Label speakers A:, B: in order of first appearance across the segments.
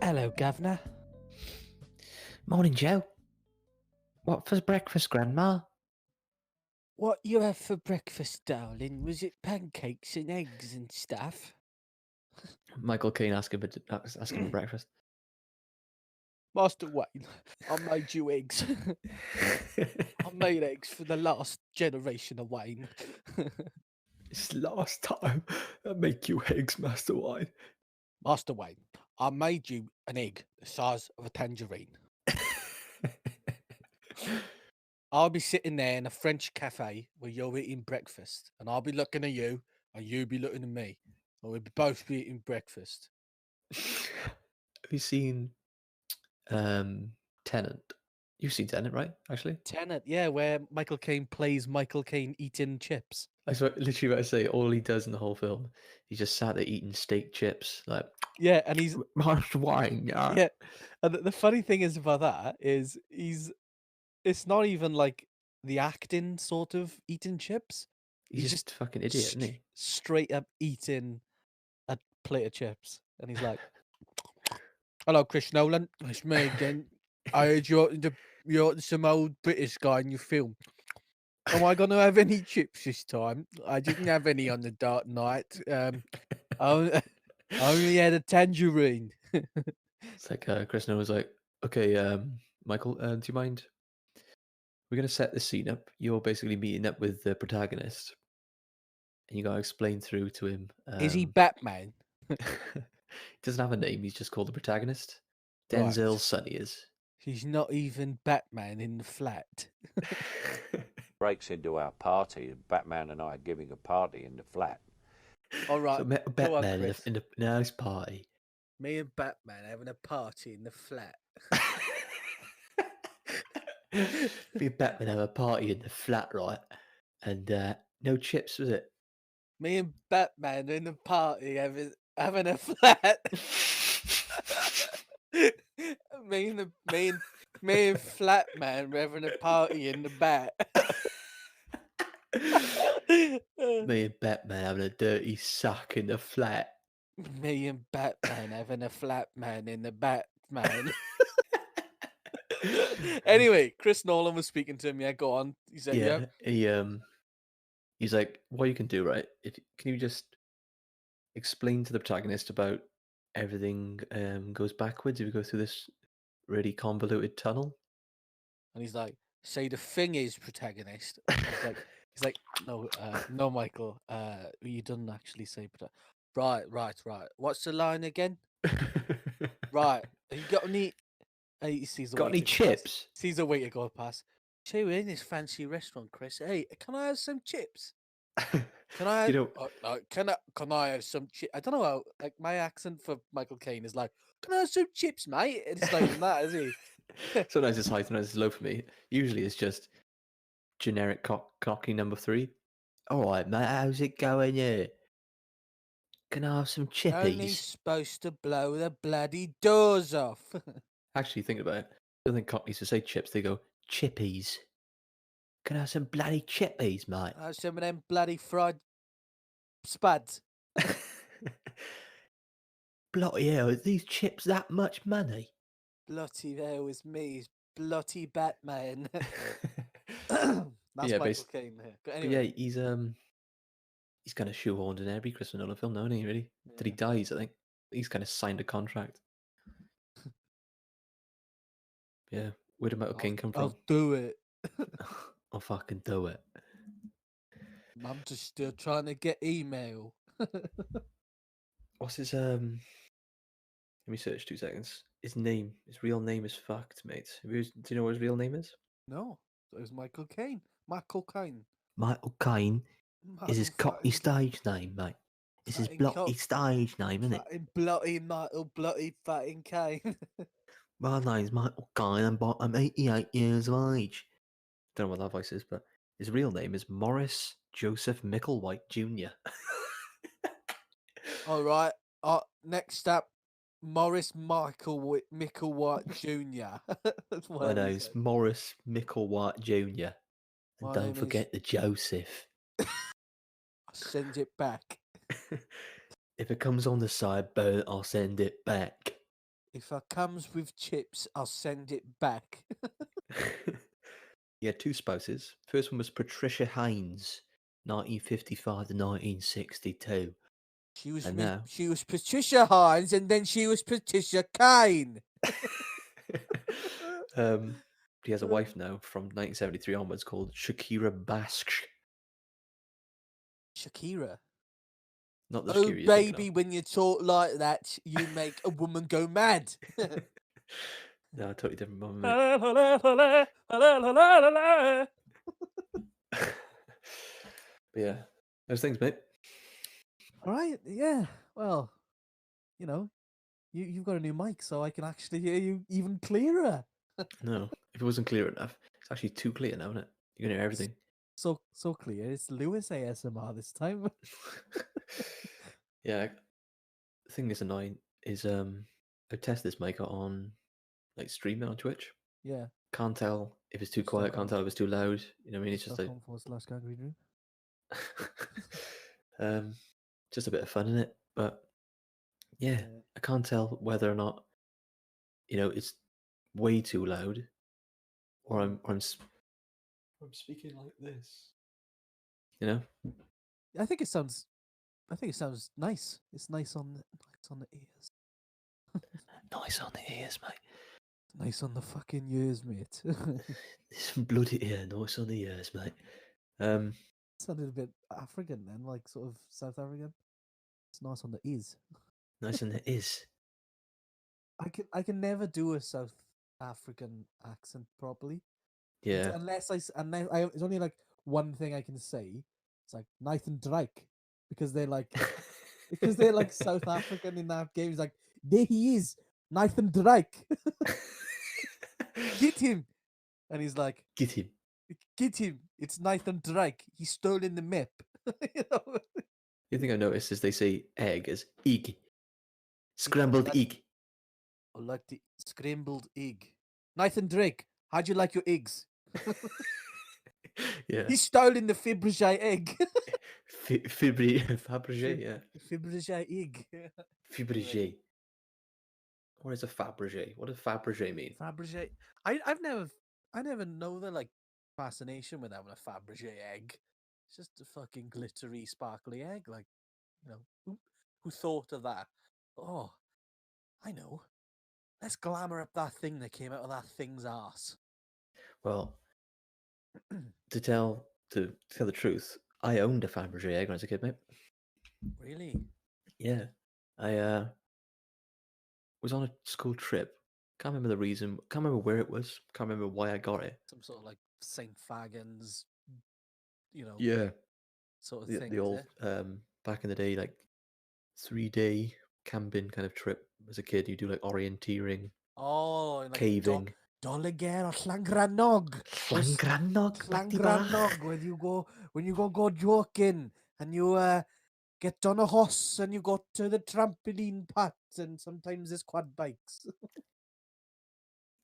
A: Hello, Governor.
B: Morning, Joe. What for breakfast, Grandma?
A: What you have for breakfast, darling? Was it pancakes and eggs and stuff?
B: Michael Caine asking for breakfast.
A: Master Wayne, I made you eggs. I made eggs for the last generation of Wayne.
B: It's last time I make you eggs, Master Wine.
A: Master Wayne, I made you an egg the size of a tangerine. I'll be sitting there in a French cafe where you're eating breakfast, and I'll be looking at you, and you'll be looking at me, and we'll both be eating breakfast.
B: Have you seen Tenant? You've seen Tenant, right? Actually,
A: Tenet, yeah, where Michael Caine plays Michael Caine eating chips.
B: I swear, literally, what I say, all he does in the whole film, he just sat there eating steak chips, like
A: Yeah, and he's
B: Master Wine.
A: yeah. And the funny thing is about that is it's not even like the acting sort of eating chips.
B: He's just a fucking idiot, isn't he?
A: Straight up eating a plate of chips, and he's like, "Hello, Chris Nolan. It's me again. I heard you're some old British guy in your film. Am I gonna have any chips this time? I didn't have any on the Dark Knight. I only had a tangerine."
B: It's like Chris Nolan was like, okay, Michael, do you mind? We're gonna set this scene up. You're basically meeting up with the protagonist, and you gotta explain through to him.
A: Is he Batman?
B: He doesn't have a name. He's just called the protagonist.
A: Right.
B: Denzel's son he is.
A: He's not even Batman in the flat.
C: Breaks into our party. Batman and I are giving a party in the flat.
A: All right.
B: So met
A: go on,
B: Batman
A: Chris.
B: in a nice party.
A: Me and Batman having a party in the flat.
B: Me and Batman have a party in the flat, right? And no chips, was it?
A: Me and Batman in the party having a flat. me and Flatman were having a party in the bat.
B: Me and Batman having a dirty suck in the flat.
A: Me and Batman having a flatman in the Batman. Anyway, Chris Nolan was speaking to him. Yeah, go on. He said,
B: Yeah, he's like, what you can do, right? Can you just explain to the protagonist about everything goes backwards if you go through this really convoluted tunnel?
A: And he's like, say the thing is, protagonist. He's like, no, Michael. You didn't actually say Right. What's the line again? Right. You got any? He sees a
B: Got any
A: waiter go past.
B: chips?
A: Sees a waiter go past. So we're in this fancy restaurant, Chris. Hey, can I have some chips? Can I?
B: You know,
A: Can I have some chips? I don't know how. Like my accent for Michael Caine is like, can I have some chips, mate? It's not even that, is he?
B: sometimes it's high, sometimes it's low for me. Usually it's just generic cocky number 3. All right, mate, how's it going here? Can I have some
A: Only
B: chippies?
A: supposed to blow the bloody doors off.
B: Actually, think about it. I don't think cockneys to say chips, they go chippies. Can I have some bloody chippies, mate?
A: Some of them bloody fried spuds.
B: Bloody hell, are these chips that much money?
A: Bloody hell is me, bloody Batman. That's
B: Yeah,
A: Michael Caine here. But
B: But
A: anyway,
B: yeah, he's kind of shoehorned in every Christopher Nolan film, now, isn't he? Really? Till he
A: yeah.
B: dies, I think. He's kind of signed a contract. Yeah, where did Michael Caine come from?
A: I'll do it.
B: I'll fucking do it.
A: I'm just still trying to get email.
B: What's his Let me search 2 seconds. His real name is fucked, mate. Do you know what his real name is?
A: No, it was Michael Caine. Michael Caine.
B: Michael Caine is his cockney
A: Fucking-
B: stage name, mate. It's his
A: fucking
B: blocky stage name, isn't it?
A: Fucking bloody Michael bloody fucking Caine.
B: My name's Michael Caine. I'm 88 years of age. Don't know what that voice is, but his real name is Morris Joseph Micklewhite Jr.
A: All right. Next up, Morris Michael Micklewhite Jr.
B: I know, it's Morris Micklewhite Jr. And
A: My
B: don't
A: name
B: forget the Joseph.
A: I'll send it back.
B: If it comes on the side burn, I'll send it back.
A: If it comes with chips, I'll send it back.
B: He had two spouses. First one was Patricia Hines, 1955 to 1962.
A: She was
B: And now
A: she was Patricia Hines, and then she was Patricia Kane.
B: he has a wife now from 1973 onwards called Shakira Basksh.
A: Shakira.
B: Not the
A: Oh,
B: Shakira you're thinking
A: baby, when you talk like that, you make a woman go mad.
B: of. No, totally different moment, mate. But yeah, those things, mate.
A: All right, yeah. Well, you know, you've got a new mic, so I can actually hear you even clearer.
B: No, if it wasn't clear enough, it's actually too clear now, isn't it? You can hear everything.
A: So clear. It's Lewis ASMR this time.
B: Yeah, the thing that's annoying is I test this mic on like streaming on Twitch.
A: Yeah.
B: Can't tell if it's too quiet. Can't tell if it's too loud. You know what I mean? It's just like
A: //
B: just a bit of fun in it. But yeah, I can't tell whether or not it's way too loud, or I'm speaking like this. You know?
A: I think it sounds nice. It's nice on the ears.
B: Nice on the ears, mate.
A: Nice on the fucking ears, mate.
B: This bloody ear, nice on the ears, mate.
A: Sounded a bit African then, like sort of South African. It's nice on the ears.
B: Nice on the is.
A: I can never do a South African accent properly.
B: Yeah.
A: Unless it's only like one thing I can say. It's like Nathan Drake, because they're like South African in that game. It's like, there he is, Nathan Drake. Get him. And he's like,
B: Get him.
A: get him. It's Nathan Drake. He's stolen the map. You know?
B: The thing I noticed is they say egg as egg. Scrambled egg.
A: I like the scrambled egg. Nathan Drake, how'd you like your eggs?
B: Yeah.
A: He's stolen the Fabergé egg.
B: Fabergé, yeah.
A: Fabergé egg.
B: Fabergé. What is a Fabergé? What does Fabergé mean?
A: Fabergé. I never know the like fascination with having a Fabergé egg. It's just a fucking glittery, sparkly egg. Like, who thought of that? Oh, I know. Let's glamour up that thing that came out of that thing's ass.
B: Well, to tell the truth, I owned a Fabergé egg when I was a kid, mate.
A: Really?
B: Yeah. I was on a school trip. Can't remember the reason. Can't remember where it was. Can't remember why I got it.
A: Some sort of like St. Fagans,
B: Yeah.
A: sort of
B: The
A: thing.
B: old back in the day, like 3-day camping kind of trip as a kid. You do like orienteering,
A: like
B: caving.
A: Dolyger or Llangrannog.
B: Llangrannog,
A: when you go joking and you get on a horse and you go to the trampoline park, and sometimes there's quad bikes.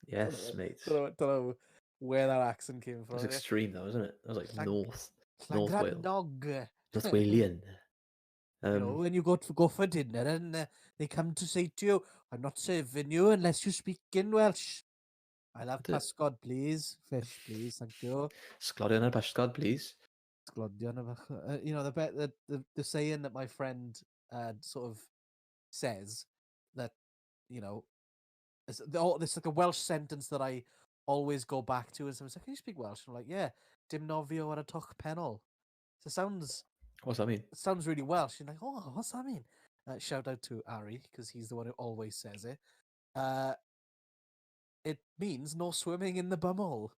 B: Yes, mate.
A: Don't know where that accent came from.
B: It was extreme though, isn't it? That was like North Wales.
A: Llangrannog.
B: North Walian.
A: When you go for dinner and they come to say to you, I'm not serving you unless you speak in Welsh. I'll have pascod, please. Fish, please. Thank you.
B: Sglodion a pascod, please.
A: Sglodion the saying that my friend sort of says that, it's like a Welsh sentence that I always go back to. And someone's like, can you speak Welsh? I'm like, yeah. Dim nofio ar y toch pennol. So it sounds...
B: What's that mean?
A: It sounds really Welsh. You're like, oh, what's that mean? Shout out to Ari, because he's the one who always says it. It means no swimming in the bumhole.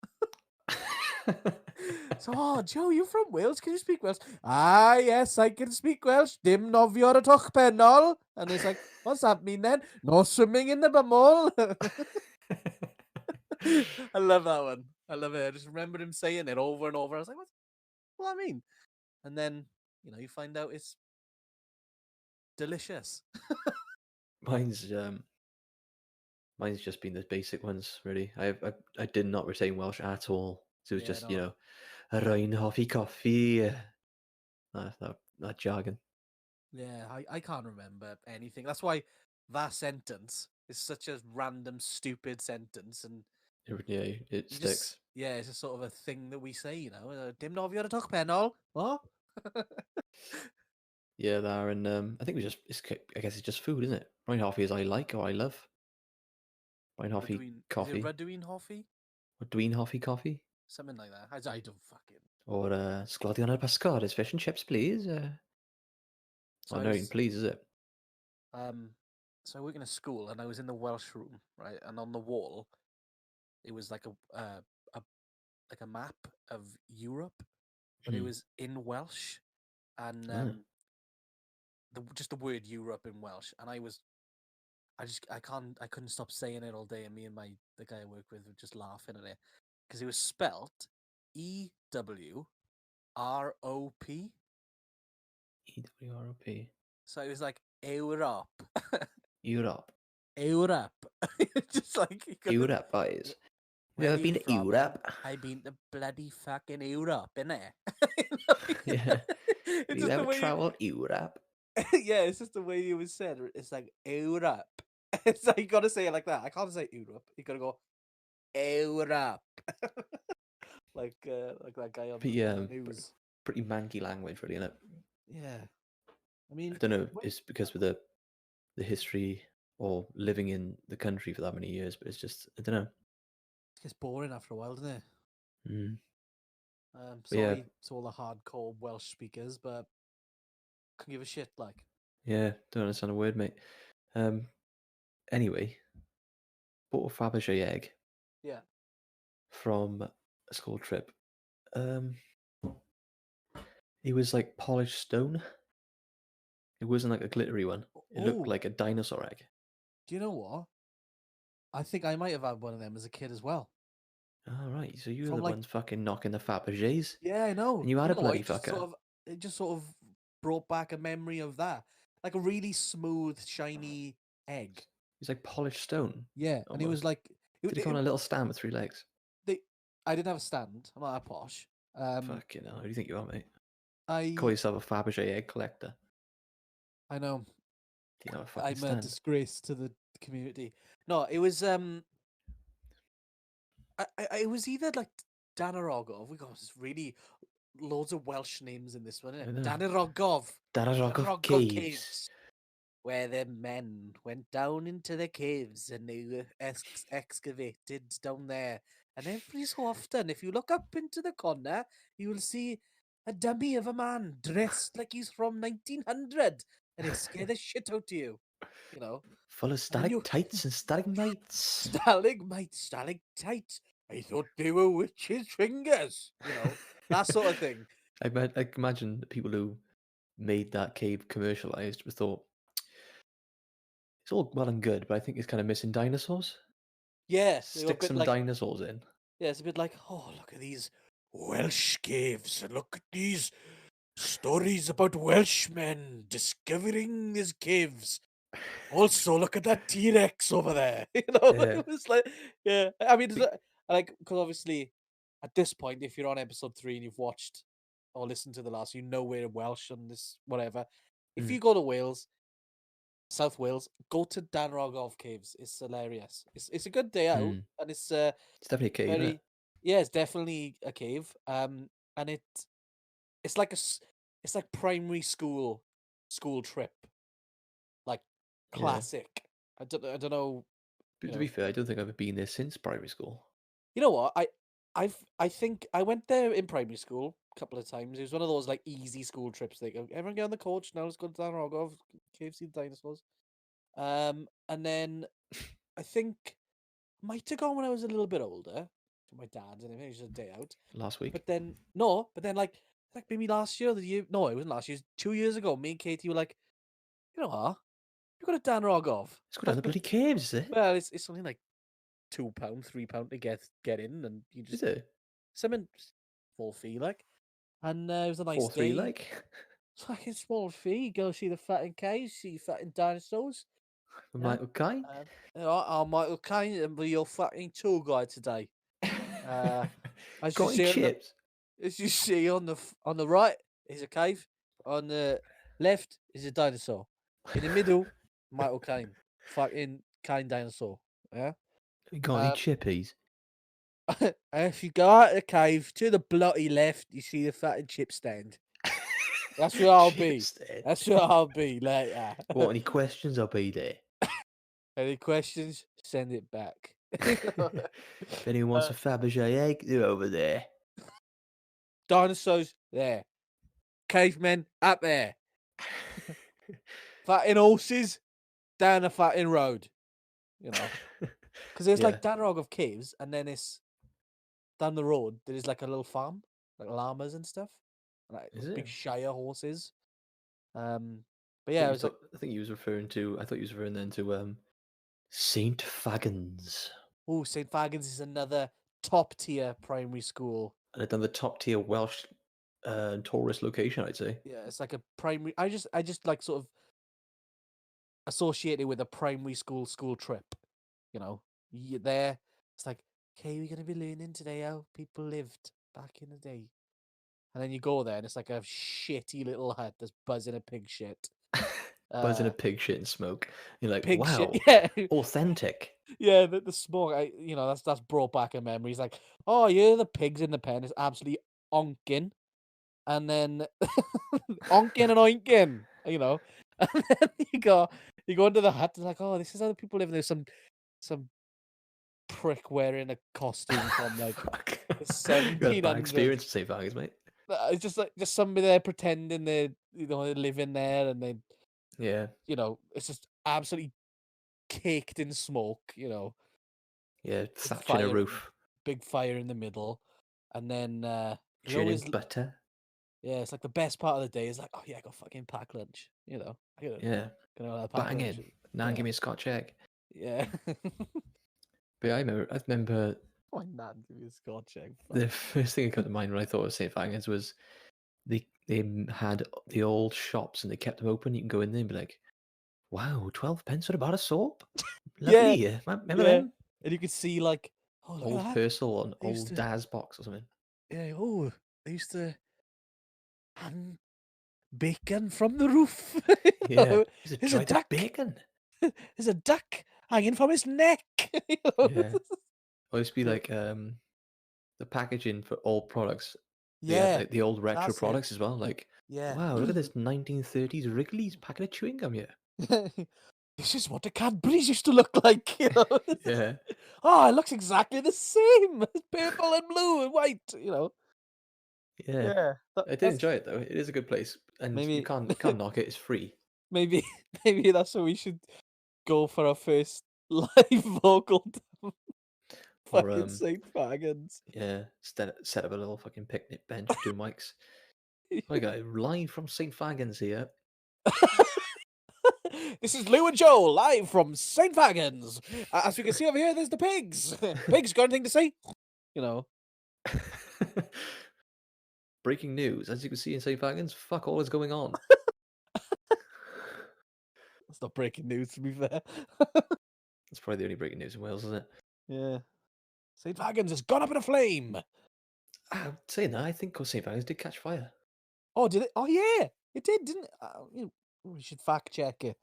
A: So, Joe, you from Wales? Can you speak Welsh? Ah, yes, I can speak Welsh. Dim nofio ar y toch pennol. And it's like, what's that mean then? No swimming in the bumhole. I love that one. I love it. I just remember him saying it over and over. I was like, what does that mean? And then, you find out it's delicious.
B: Mine's just been the basic ones, really. I did not retain Welsh at all. So it was just, a rhain hoffi coffee. That jargon.
A: Yeah, I can't remember anything. That's why that sentence It's such a random, stupid sentence, and
B: Yeah, it
A: you
B: sticks.
A: yeah, it's a sort of a thing that we say, you know. Dim nofio ar y toch pennol. What?
B: Yeah, there, and I think I guess it's just food, isn't it? Brian Hoffy is I like or I love. Brian Hoffy
A: Is it
B: coffee.
A: Rydwin Hoffi?
B: Or Dween Hoffy coffee.
A: Something like that. I don't fucking.
B: Or Sglodion ar Pascod is fish and chips, please.
A: So
B: Oh,
A: I
B: no,
A: was,
B: please, is it?
A: so I work in a school, and I was in the Welsh room, right? And on the wall, it was like a map of Europe, but it
B: Hmm.
A: was in Welsh, and
B: Ah.
A: just the word Europe in Welsh, and I couldn't stop saying it all day, and me and the guy I work with were just laughing at it because it was spelt EWROP.
B: EWROP.
A: So it was like Europe.
B: Europe.
A: Europe. Just like
B: Europe, boys.
A: where
B: You
A: are
B: ever been
A: you
B: to
A: from?
B: Europe?
A: I've been to bloody fucking Europe, innit?
B: Yeah.
A: It's
B: You
A: just the
B: ever
A: way
B: travelled Europe?
A: yeah, it's just the way it was said. It's like Europe. It's like you gotta say it like that. I can't say Europe. You gotta go Europe. like that guy on
B: Pretty,
A: the news.
B: pretty manky language, really, isn't it?
A: Yeah. I
B: I
A: mean,
B: don't know. It's because with the history or living in the country for that many years, but it's just I don't know.
A: it gets boring after a while, doesn't it?
B: Mm. But yeah,
A: Sorry to all the hardcore Welsh speakers, but couldn't give a shit. Like,
B: yeah, don't understand a word, mate. Anyway, bought a Fabergé egg
A: yeah.
B: from a school trip. It was like polished stone. It wasn't like a glittery one. It looked
A: Oh,
B: like a dinosaur egg.
A: do you know what? I think I might have had one of them as a kid as well.
B: All right, so you're
A: From
B: the
A: like,
B: ones fucking knocking the Fabergés,
A: yeah, I know.
B: and you had
A: You
B: a
A: know what?
B: bloody fucker.
A: It just sort of brought back a memory of that, like a really smooth, shiny egg.
B: It's like polished stone,
A: Yeah, and it was
B: almost.
A: like
B: Did it come on a little stand with 3 legs?
A: I didn't have a stand. I'm not that posh.
B: Fucking hell, who do you think you are, mate? Call
A: I
B: yourself a Fabergé egg collector.
A: I know
B: Do you have a fucking
A: I'm a
B: stand?
A: disgrace to the community. No, it was it was either like Danarogov. We got this really loads of Welsh names in this one,
B: I
A: isn't it?
B: know.
A: Danarogov.
B: Dararogov Caves.
A: Where the men went down into the caves and they were excavated down there. And every so often, if you look up into the corner, you will see a dummy of a man dressed like he's from 1900, and he'll scare the shit out of you, you know.
B: Full of
A: And then you
B: stalactites and stalagmites.
A: stalagmites. I thought they were witches' fingers, you know, that sort of thing.
B: I imagine the people who made that cave commercialized thought it's all well and good, but I think it's kind of missing dinosaurs.
A: Yeah, they were a
B: Stick
A: bit
B: some
A: like,
B: dinosaurs in.
A: yeah, it's a bit like, oh, look at these Welsh caves, and look at these stories about Welshmen discovering these caves. Also, look at that T-Rex over there. You know,
B: Yeah.
A: it was like, yeah. I mean, like, because obviously, at this point, if you're on episode 3 and you've watched or listened to the last, you know we're Welsh and this whatever. If
B: Mm.
A: you go to Wales, South Wales, go to Danrogov Caves. It's hilarious. It's a good day out,
B: Mm.
A: and it's
B: It's definitely a cave, isn't
A: very
B: it?
A: yeah, it's definitely a cave. And it's like it's like primary school trip, like
B: Yeah.
A: classic. I don't know.
B: But
A: You
B: to be
A: know,
B: fair, I don't think I've ever been there since primary school.
A: you know what? I think I went there in primary school a couple of times. It was one of those like easy school trips. They go, everyone get on the coach now. Let's go to Danrogov, KFC the dinosaurs. And then I think might have gone when I was a little bit older to my dad's and everything. It was just a day out.
B: Last week.
A: But then like maybe last year, or the year. No, it wasn't last year. It was 2 years ago. Me and Katie were like, you know what? You got to Danrogov.
B: Let's go down the bloody caves, is it?
A: Well, it's only like £2, £3 to get in, and you
B: Is
A: just
B: it?
A: something full fee like. And it was a nice
B: 4-3
A: day.
B: like?
A: Fucking small fee. Go see the fatting caves, see fatting dinosaurs.
B: With
A: Yeah.
B: Michael Caine?
A: You know, I'm Michael Caine and be your fucking tour guide today. As you
B: Got any
A: see
B: chips?
A: as you see on the right is a cave. On the left is a dinosaur. In the middle, Michael Caine. Fucking kind dinosaur. Yeah.
B: You got any
A: Um,
B: chippies?
A: If you go out of the cave to the bloody left, you see the fat and chip stand. That's where I'll be.
B: Chips then.
A: That's where I'll be later.
B: What, any questions? I'll be there.
A: Any questions? Send it back.
B: If anyone wants a Fabergé egg, they're over there.
A: Dinosaurs there. Cavemen up there. Fatting horses down the fatting road. You know, because there's
B: Yeah.
A: like Danrog caves, and then it's down the road. There is like a little farm, like llamas and stuff, and like
B: Is
A: big
B: it?
A: Shire horses. But
B: I
A: yeah,
B: thought
A: it was like,
B: I think you was referring to. I thought you was referring then to Saint Fagans.
A: oh, St. Fagans is another top tier primary school.
B: And I'd done the top tier Welsh tourist location, I'd say.
A: Yeah, it's like a primary. I just like sort of associated with a primary school trip. You know, you're there. It's like, okay, we're gonna be learning today how people lived back in the day, and then you go there and it's like a shitty little hut that's buzzing a pig shit.
B: Buzzing a pig shit and smoke. You're like,
A: Pig
B: wow,
A: shit, yeah.
B: authentic.
A: Yeah, the smoke. That's brought back a memory. It's like, oh, yeah, the pigs in the pen is absolutely onking, and then onking and oinking. And then you go into the hut. It's like, oh, this is how the people live. There's some prick wearing a costume from like
B: Fuck.
A: the
B: You had a
A: 1700s.
B: bad experience with Saint Fagans, mate.
A: It's just somebody there pretending they're living there, and they
B: Yeah.
A: it's just absolutely caked in smoke.
B: Yeah,
A: Big
B: thatching a
A: fire,
B: roof.
A: big fire in the middle, and then you
B: Churning
A: always
B: butter.
A: yeah, it's like the best part of the day is like, oh yeah, I got fucking pack lunch. I gotta
B: Yeah.
A: gonna have pack
B: Bang
A: lunch.
B: in. Nan, give me a Scotch egg.
A: Yeah.
B: But I remember
A: My nan give me a Scotch egg.
B: the first thing that came to mind when I thought of St. Fagans was they had the old shops and they kept them open. You can go in there and be like, wow, 12 pence for a bar of soap?
A: Yeah,
B: Lovely. Remember
A: yeah.
B: them?
A: And you could see like, oh look
B: Old
A: at that.
B: Purcell and
A: They used
B: old
A: to
B: Daz box or something.
A: Yeah, oh, they used to hang bacon from the roof.
B: Yeah. He's a
A: There's a
B: dried up
A: duck.
B: bacon.
A: There's a duck hanging from his neck.
B: Yeah. Or used to be
A: Yeah.
B: like the packaging for old products. They had
A: Yeah,
B: like the old retro
A: that's it.
B: products as well. Like,
A: Yeah.
B: wow, look at this 1930s Wrigley's packet of chewing gum here.
A: This is what the Cadbury's used to look like.
B: Yeah.
A: Oh, it looks exactly the same. It's purple and blue and white.
B: Yeah.
A: Yeah.
B: I did enjoy it though. It is a good place. And you
A: Maybe
B: can't knock it, it's free.
A: maybe that's where we should go for our first live vocal.
B: Or
A: Fucking St. Fagans.
B: yeah, set up a little fucking picnic bench, 2 mics. My guy, live from St. Fagans here.
A: This is Lou and Joel live from St. Fagans. As you can see over here, there's the pigs. Pigs got anything to say?
B: Breaking news, as you can see in St. Fagans, fuck all is going on.
A: That's not breaking news, to be fair.
B: That's probably the only breaking news in Wales, isn't it?
A: Yeah. St. Fagans has gone up in a flame.
B: Saying that, I think St. Fagans did catch fire.
A: Oh, did it? Oh, yeah. It did, didn't it? We should fact check it.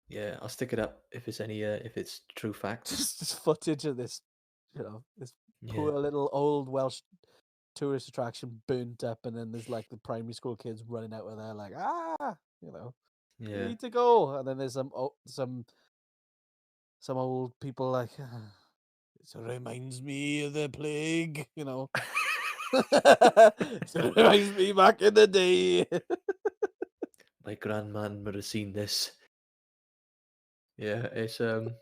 B: Yeah, I'll stick it up if it's if it's true fact.
A: Just footage of this, this
B: Yeah.
A: poor little old Welsh tourist attraction burnt up, and then there's like the primary school kids running out of there like, we
B: Yeah.
A: need to go. And then there's some old people like, it reminds me of the plague, It reminds me back in the day.
B: My grandman would have seen this. Yeah, it's
A: The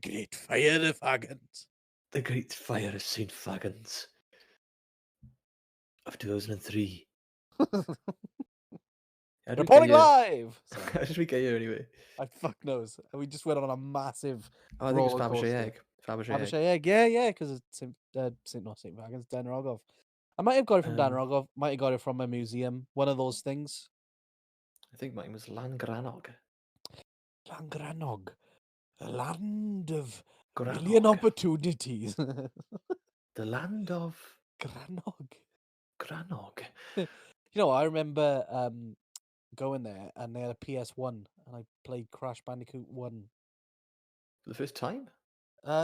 A: Great Fire of Fagans.
B: the Great Fire of St. Fagans of 2003. How did we get
A: Reporting
B: here?
A: live.
B: How did we get here anyway?
A: I fuck knows. We just went on a massive
B: Oh, I think it was
A: roller
B: Fabergé
A: coaster.
B: egg. Fabergé egg.
A: Fabergé egg. Yeah, because it's not St. Fagans, Danrogov. I might have got it from Danrogov. Might have got it from a museum. One of those things.
B: I think mine was Langranog.
A: Langranog, a land of
B: Granog.
A: million opportunities.
B: The land of
A: Granog.
B: Granog.
A: I remember going there and they had a PS1 and I played Crash Bandicoot 1.
B: For the first time?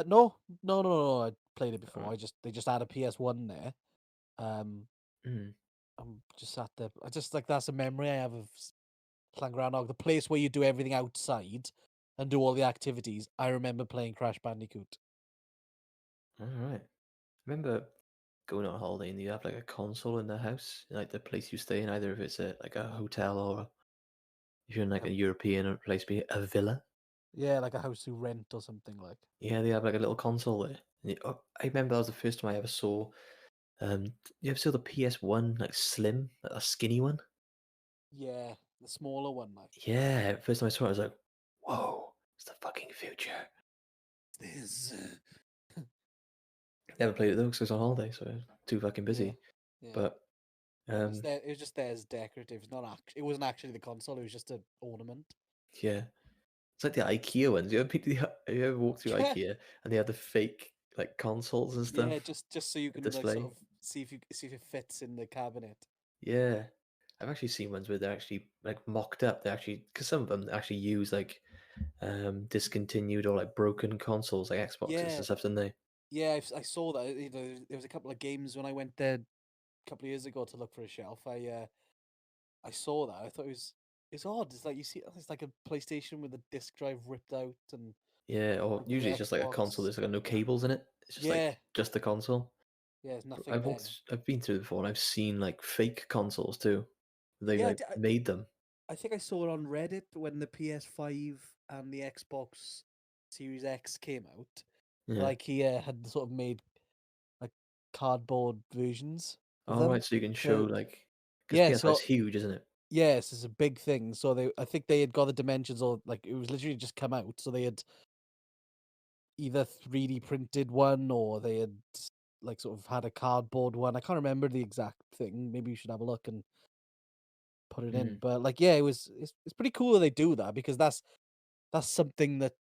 A: No. I played it before.
B: Alright.
A: They just had a PS1 there.
B: Mm.
A: I'm just sat there. I just like that's a memory I have of Clan Groundhog, the place where you do everything outside and do all the activities. I remember playing Crash Bandicoot.
B: Alright. Remember going on holiday and you have like a console in the house, like the place you stay in, either if it's like a hotel or if you're in like a European place, be it a villa.
A: Yeah, like a house you rent or something like.
B: Yeah, they have like a little console there. I remember that was the first time I ever saw. You ever saw the PS1 like slim, a skinny one?
A: Yeah, the smaller one, like.
B: Yeah, first time I saw it, I was like, "Whoa, it's the fucking future."
A: This.
B: Never played it though because I was on holiday, so I was too fucking
A: Yeah,
B: busy.
A: yeah.
B: But
A: It's there. It was just there as decorative. It's not It wasn't actually the console. It was just an ornament.
B: yeah, it's like the IKEA ones. You ever walk through
A: Yeah,
B: IKEA and they have the fake like consoles and stuff
A: yeah. Just so you
B: at
A: can like sort
B: display?
A: of see if it fits in the cabinet.
B: Yeah, I've actually seen ones where they're actually like mocked up. They actually, because some of them actually use like discontinued or like broken consoles like Xboxes
A: Yeah,
B: and stuff, don't they?
A: yeah. I saw that. You know, there was a couple of games when I went there a couple of years ago to look for a shelf. I saw that. I thought it's odd. It's like you see, it's like a PlayStation with a disc drive ripped out and
B: Yeah, or
A: like the
B: usually it's just like a console.
A: Xbox.
B: There's like no cables in it. It's just like
A: Yeah,
B: just the console.
A: yeah. There's nothing
B: I've
A: there.
B: I've been through it before, and I've seen like fake consoles too. They
A: Yeah,
B: like made them.
A: I think I saw it on Reddit when the PS5 and the Xbox Series X came out.
B: Yeah.
A: Like he had sort of made like cardboard versions of
B: All
A: them.
B: right, so you can show
A: So
B: like because
A: yeah,
B: PS5 is
A: so
B: huge, isn't it?
A: yes, it's a big thing. So I think they had got the dimensions, or like it was literally just come out. So they had either 3D printed one, or they had like sort of had a cardboard one. I can't remember the exact thing. Maybe you should have a look and put it in.
B: Mm.
A: But like, yeah, it's pretty cool that they do that, because that's something that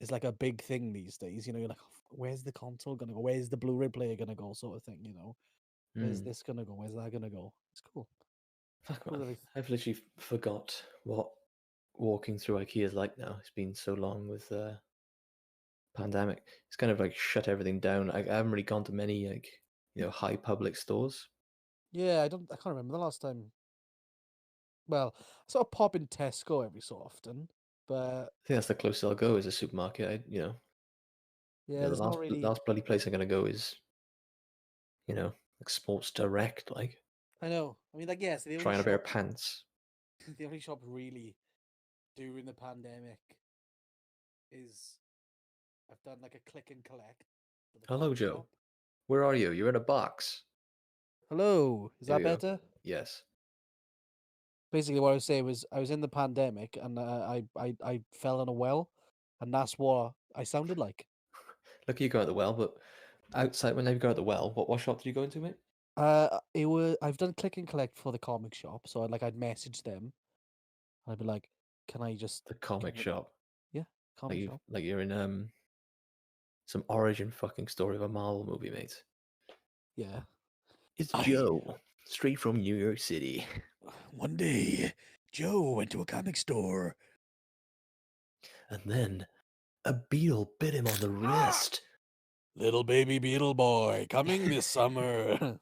A: is like a big thing these days. You know, you're like, "Oh, where's the console gonna go? Where's the Blu-ray player gonna go?" Sort of thing. You know, where's
B: Mm.
A: this gonna go? Where's that gonna go? It's cool.
B: Fuck
A: Cool
B: man,
A: that they.
B: I've literally forgot what walking through IKEA is like now. It's been so long with pandemic. It's kind of like shut everything down. I haven't really gone to many like high public stores.
A: Yeah, I can't remember the last time. Well, I sort of pop in Tesco every so often, but
B: I think that's the closest I'll go is a supermarket.
A: yeah,
B: The
A: there's not really.
B: last bloody place I'm gonna go is like Sports Direct, like
A: I know. I mean, like, yes, the only
B: trying on a pair
A: shop,
B: of pants.
A: the only shop really during the pandemic is I've done like a click and collect for the
B: Hello,
A: comic
B: Joe.
A: shop.
B: Where are you? You're in a box.
A: Hello, is
B: There
A: that
B: we go.
A: better?
B: Yes.
A: Basically, what I was saying was I was in the pandemic and I fell in a well, and that's what I sounded like.
B: Look, you go at the well, but outside when you go at the well, what shop did you go into, mate?
A: I've done click and collect for the comic shop, so I'd message them. I'd be like, "Can I just
B: The comic
A: get
B: shop.
A: yeah,
B: Like
A: comic
B: you
A: shop?"
B: like you're in some origin fucking story of a Marvel movie, mate.
A: Yeah.
B: It's
A: I
B: Joe, straight from New York City.
A: One day, Joe went to a comic store.
B: And then a beetle bit him on the wrist.
A: Little baby Beetle boy coming this summer.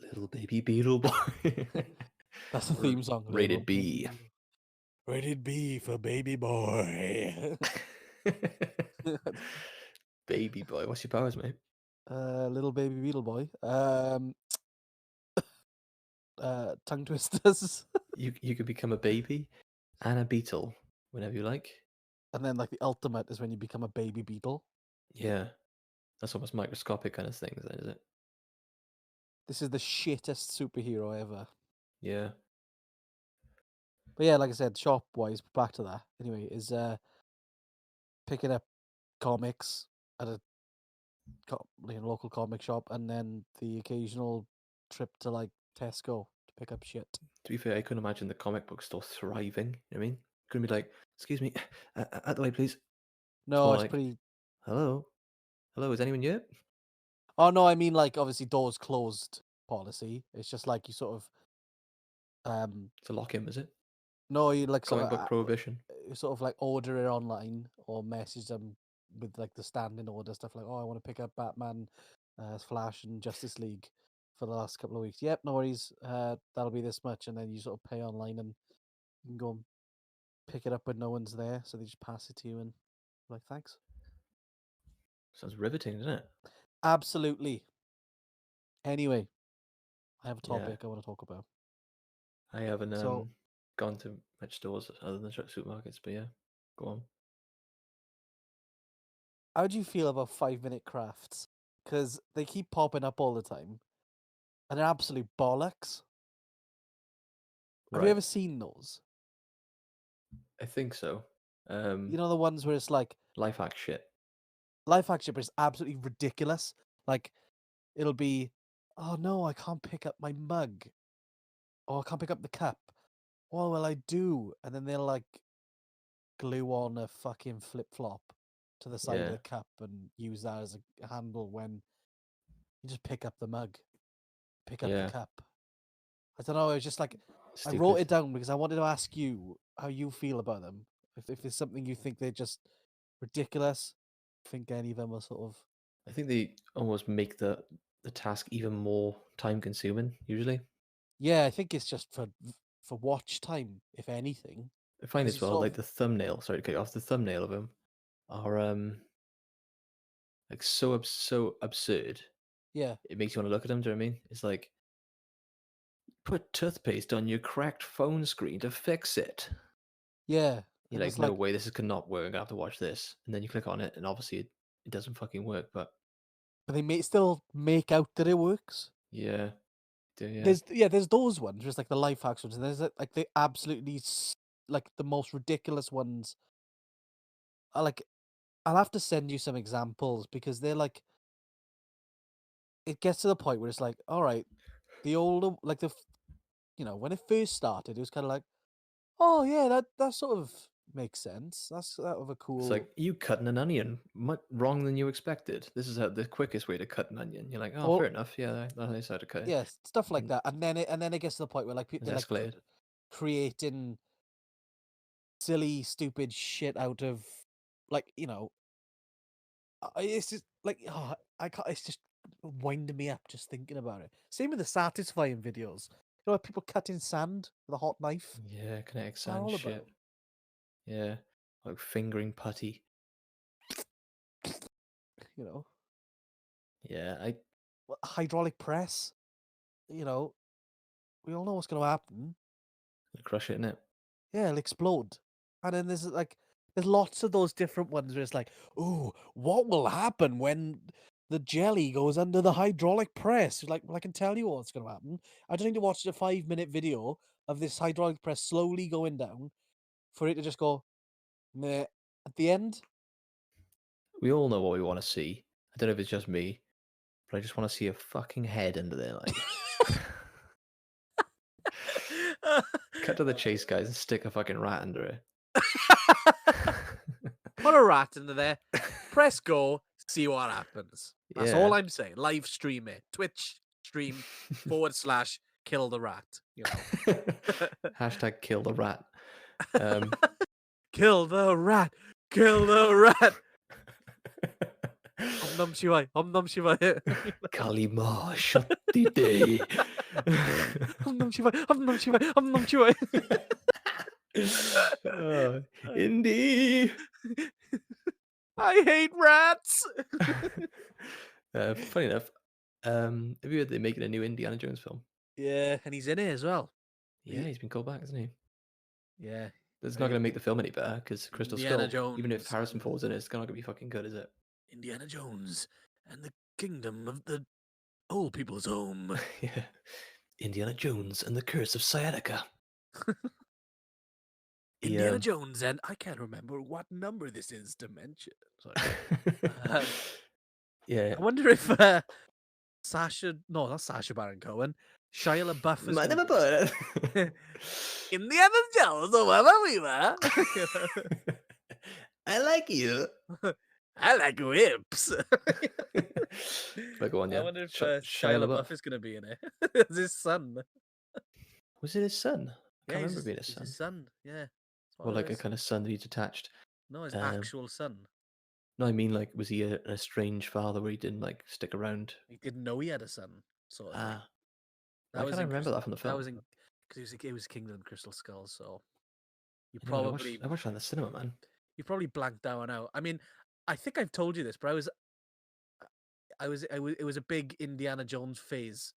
B: Little baby beetle boy.
A: That's the theme song. Little
B: Rated
A: baby
B: B.
A: Beetle. Rated B for baby boy.
B: Baby boy. What's your powers, mate?
A: Little baby Beetle boy. Tongue twisters.
B: You could become a baby and a beetle whenever you like.
A: And then like the ultimate is when you become a baby beetle.
B: Yeah. That's almost microscopic kind of things, then, is it?
A: This is the shittest superhero ever.
B: Yeah.
A: But yeah, like I said, shop wise, back to that. Anyway, is picking up comics at a local comic shop, and then the occasional trip to like Tesco to pick up shit.
B: To be fair, I couldn't imagine the comic book store thriving. You know what I mean? Couldn't be like, excuse me, out the way, please. It's
A: No,
B: more
A: it's
B: like,
A: pretty.
B: hello? Hello, is anyone here?
A: Oh no, I mean like obviously doors closed policy. It's just like you sort of
B: It's a lock-in, is it?
A: no, you like sort
B: Comic
A: of
B: book prohibition.
A: sort of like order it online or message them with like the standing order stuff like, oh, I want to pick up Batman, Flash, and Justice League for the last couple of weeks. Yep, no worries. That'll be this much, and then you sort of pay online and you can go and pick it up when no one's there. So they just pass it to you and like, thanks.
B: Sounds riveting, doesn't it?
A: Absolutely. Anyway, I have a
B: Yeah.
A: topic I want to talk about.
B: I haven't
A: So-
B: gone to much stores other than supermarkets, but yeah, go on.
A: How do you feel about 5-minute crafts? Because they keep popping up all the time, and they're absolute bollocks. Have you
B: Right.
A: ever seen those?
B: I think so.
A: You know the ones where it's like
B: Life hack shit.
A: life hack shit, but it's absolutely ridiculous. Like it'll be, oh no, I can't pick up my mug, or I can't pick up the cup. Oh well, I do, and then they'll like glue on a fucking flip flop to the side
B: Yeah.
A: of the cup and use that as a handle when you just pick up the mug, pick up
B: Yeah.
A: the cup. I don't know. It was just like
B: Stupid.
A: I wrote it down because I wanted to ask you how you feel about them. If there's something you think they're just ridiculous, think any of them are sort of.
B: I think they almost make the task even more time consuming, usually.
A: Yeah, I think it's just for watch time, if anything.
B: I find
A: 'Cause
B: as
A: you
B: well,
A: sort
B: like
A: of-
B: the thumbnail, sorry to cut you off, the thumbnail of them are like so absurd.
A: Yeah,
B: It makes you want to look at them, do you know what I mean? It's like put toothpaste on your cracked phone screen to fix it.
A: yeah.
B: You're
A: And
B: like,
A: it's
B: no
A: like,
B: way, this cannot work. I have to watch this. And then you click on it, and obviously it doesn't fucking work. But
A: but they still make out that it works.
B: yeah, yeah.
A: There's those ones, there's like the life hacks ones, and there's like the absolutely like the most ridiculous ones. Like, I'll have to send you some examples because they're like, it gets to the point where it's like, all right, the older, like when it first started, it was kind of like, oh yeah, that sort of makes sense. That's sort of a cool.
B: It's like you cutting an onion much wrong than you expected. This is the quickest way to cut an onion. You're like, oh,
A: Well,
B: fair enough. Yeah, that is how to cut it.
A: yeah, stuff like
B: And
A: that, and then it gets to the point where like people
B: it's
A: like
B: escalated.
A: creating silly, stupid shit out of like it's just like I can't. It's just winding me up just thinking about it. Same with the satisfying videos. You know, people cutting sand with a hot knife.
B: Yeah, kinetic
A: What's that
B: sand
A: all
B: shit.
A: about?
B: Yeah, like fingering putty.
A: You know,
B: Yeah,
A: hydraulic press. You know, we all know what's going to happen.
B: crush it in it.
A: Yeah, it'll explode. And then there's lots of those different ones where it's like, oh, what will happen when the jelly goes under the hydraulic press? Like, well, I can tell you what's going to happen. I just need to watch a 5-minute video of this hydraulic press slowly going down for it to just go, meh, at the end.
B: We all know what we want to see. I don't know if it's just me, but I just want to see a fucking head under there, like. Cut to the chase, guys, and stick a fucking rat under it.
A: Put a rat into there, press go, see what happens. That's all I'm saying. Live stream it. Twitch stream / kill the rat. You know.
B: Hashtag kill the rat.
A: Kill the rat. Kill the rat. Om Nam Shivaya. Om Nam Shivaya.
B: Kalima Shakti Day.
A: Om Nam Shivaya. Om Nam Shivaya. Om Nam Shivaya.
B: Indy.
A: I hate rats.
B: Funny enough, have you heard they're making a new Indiana Jones film?
A: Yeah, and he's in it as well.
B: Yeah, he's been called back, hasn't he?
A: Yeah.
B: It's not going to make the film any better because Crystal
A: Indiana
B: Skull, even if
A: Jones
B: Harrison
A: and-
B: Ford's in it, it's not going to be fucking good, is it?
A: Indiana Jones and the kingdom of the old people's home.
B: Yeah. Indiana Jones and the Curse of Sciatica.
A: Indiana Jones and I can't remember what number this is to mention. Sorry.
B: Yeah.
A: I wonder if not Sacha Baron Cohen, Shia LaBeouf is gonna be Indiana Jones or whatever we were.
B: I like you.
A: I like whips.
B: But go on, yeah.
A: I wonder if
B: Shia
A: Shia
B: LaBeouf.
A: LaBeouf is going to be in it. It's his son.
B: Was it his son? I
A: Yeah,
B: can't
A: he's
B: remember being his
A: it's
B: son.
A: his son. Yeah, that's
B: Or like a
A: his-
B: kind of son that he detached.
A: no, his
B: um,
A: actual son.
B: No, I mean, like, was he an estranged father where he didn't like stick around?
A: He didn't know he had a son, sort of thing.
B: Ah,
A: That
B: why
A: was
B: can't I
A: in
B: remember
A: Crystal,
B: that from the
A: that
B: film?
A: was in because it was Kingdom Crystal Skull. So you
B: I know,
A: probably
B: I watched that in the cinema, man.
A: you probably blanked that one out. I mean, I think I've told you this, but it was a big Indiana Jones phase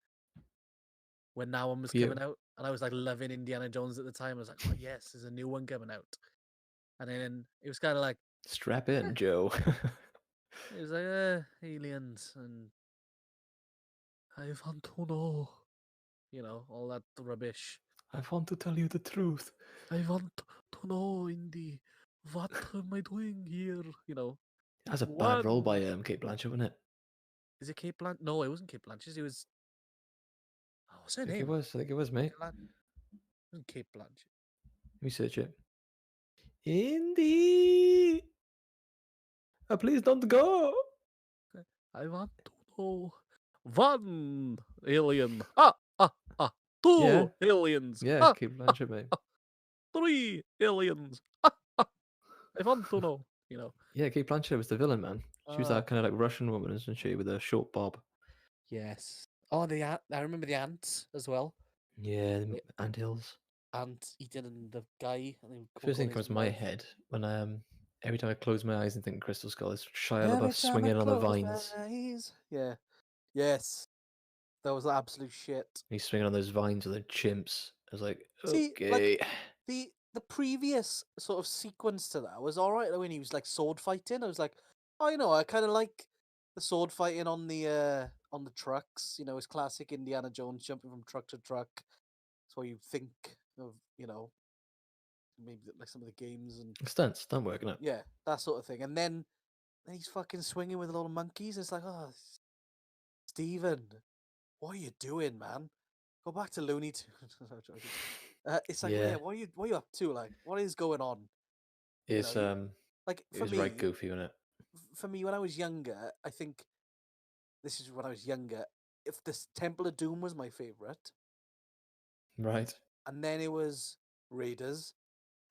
A: when that one was
B: For you.
A: coming out, and I was like loving Indiana Jones at the time. I was like, oh yes, there's a new one coming out, and then it was kind of like
B: Strap in, Joe.
A: it was like aliens and I want to know, all that rubbish.
B: I want to tell you the truth.
A: I want to know, Indy, what am I doing here?
B: That's a bad role by
A: One.
B: Kate Blanchett, wasn't it?
A: Is it Kate Blanchett? No, it wasn't Kate Blanchett. It was. Oh, what's her
B: I think
A: name?
B: it was. I think it was, mate.
A: It wasn't Kate Blanchett.
B: Let me search it. Indy, please don't go.
A: I want to know. One alien. Two
B: Yeah.
A: aliens.
B: Yeah, Kate Blanchett, mate.
A: Three aliens. I want to know.
B: Yeah, Kate Blanchett was the villain, man. She was
A: Ah.
B: that kind of like Russian woman, isn't she, with a short bob?
A: Yes. Oh, the ant. I remember the ants as well.
B: Yeah, the
A: Yeah.
B: anthills.
A: Ant eating the guy. And then
B: First thing comes to my head when every time I close my eyes and think Crystal Skull, is Shia LaBeouf swinging on the vines.
A: Yeah. Yes. That was absolute shit.
B: He's swinging on those vines with the chimps. I was like,
A: See,
B: okay.
A: the previous sort of sequence to that was all right. When he was like sword fighting, I was like, oh, I kind of like the sword fighting on the trucks. It's classic Indiana Jones jumping from truck to truck. That's what you think of. Maybe like some of the games and
B: Stunts, don't work, no.
A: yeah, that sort of thing. And then he's fucking swinging with a lot of monkeys. It's like, oh, Steven, what are you doing, man? Go back to Looney Tunes. No, joking. It's like,
B: Yeah.
A: what are you up to? Like, what is going on?
B: It's
A: Like
B: it
A: for
B: was
A: me,
B: right goofy, wasn't it?
A: for me, when I was younger, I think this is when I was younger. If this Temple of Doom was my favorite,
B: Right.
A: and then it was Raiders,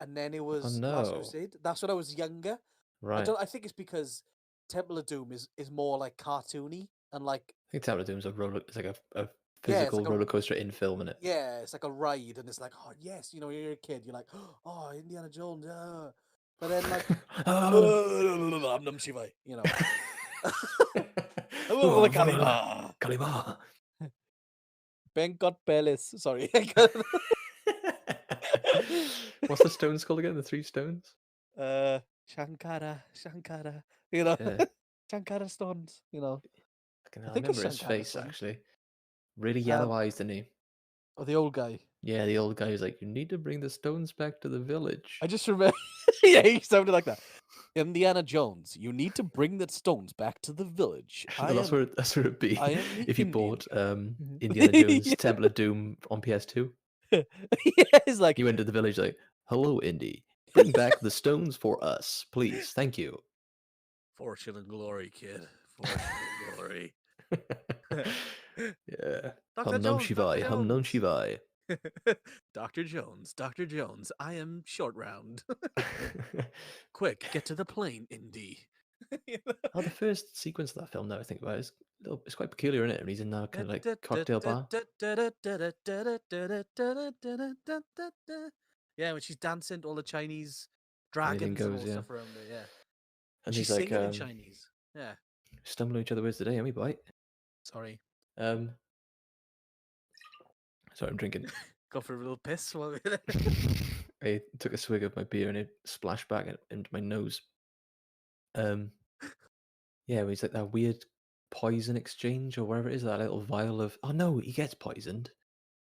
A: and then it was
B: no.
A: Last Crusade. That's when I was younger.
B: Right.
A: I think it's because Temple of Doom is more like cartoony and like
B: I think Temple of Doom's it's like a
A: it's
B: physical
A: like a-
B: roller coaster in film, innit?
A: yeah, it's like a ride, and it's like, oh yes, you're a kid, you're like, oh, Indiana Jones, but then like, I'm Nam Shivai,
B: Oh,
A: Kalima.
B: Kalima.
A: Bangkok Palace. Sorry.
B: What's the stones called again? The three stones?
A: Shankara.
B: Yeah.
A: Shankara stones,
B: I
A: think it's
B: remember his
A: Shankara
B: face,
A: stones.
B: actually. Really yellow eyes, didn't he?
A: Oh, the old guy.
B: Yeah, the old guy was like, you need to bring the stones back to the village.
A: I just remember. Yeah, he sounded like that. Indiana Jones, you need to bring the stones back to the village.
B: That's where it'd be
A: I am the
B: if you
A: Indian
B: bought
A: guy.
B: Indiana Jones
A: Yeah.
B: Temple of Doom on PS2.
A: Yeah, it's like,
B: He went to the village like, hello, Indy. Bring back the stones for us, please. Thank you.
A: fortune and glory, kid. Fortune and glory.
B: Yeah.
A: Dr.
B: Hum Nam
A: Jones,
B: Shivai,
A: Dr.
B: Hum Nam
A: Jones.
B: Shivai.
A: Dr. Jones, I am short round. Quick, get to the plane, Indy.
B: Oh, the first sequence of that film, now I think about it, it's quite peculiar, isn't it? When he's in that kind of like cocktail bar.
A: Yeah, when she's dancing to all the Chinese dragons and
B: goes,
A: all
B: yeah.
A: stuff around her, yeah.
B: And
A: She's
B: he's like,
A: singing in Chinese. Yeah.
B: stumbling each other words today, am we, bite?
A: Sorry.
B: Sorry, I'm drinking.
A: Go for a little piss while we're there.
B: I took a swig of my beer and it splashed back into my nose. Yeah, he's like that weird poison exchange or whatever it is, that little vial of. Oh no, he gets poisoned.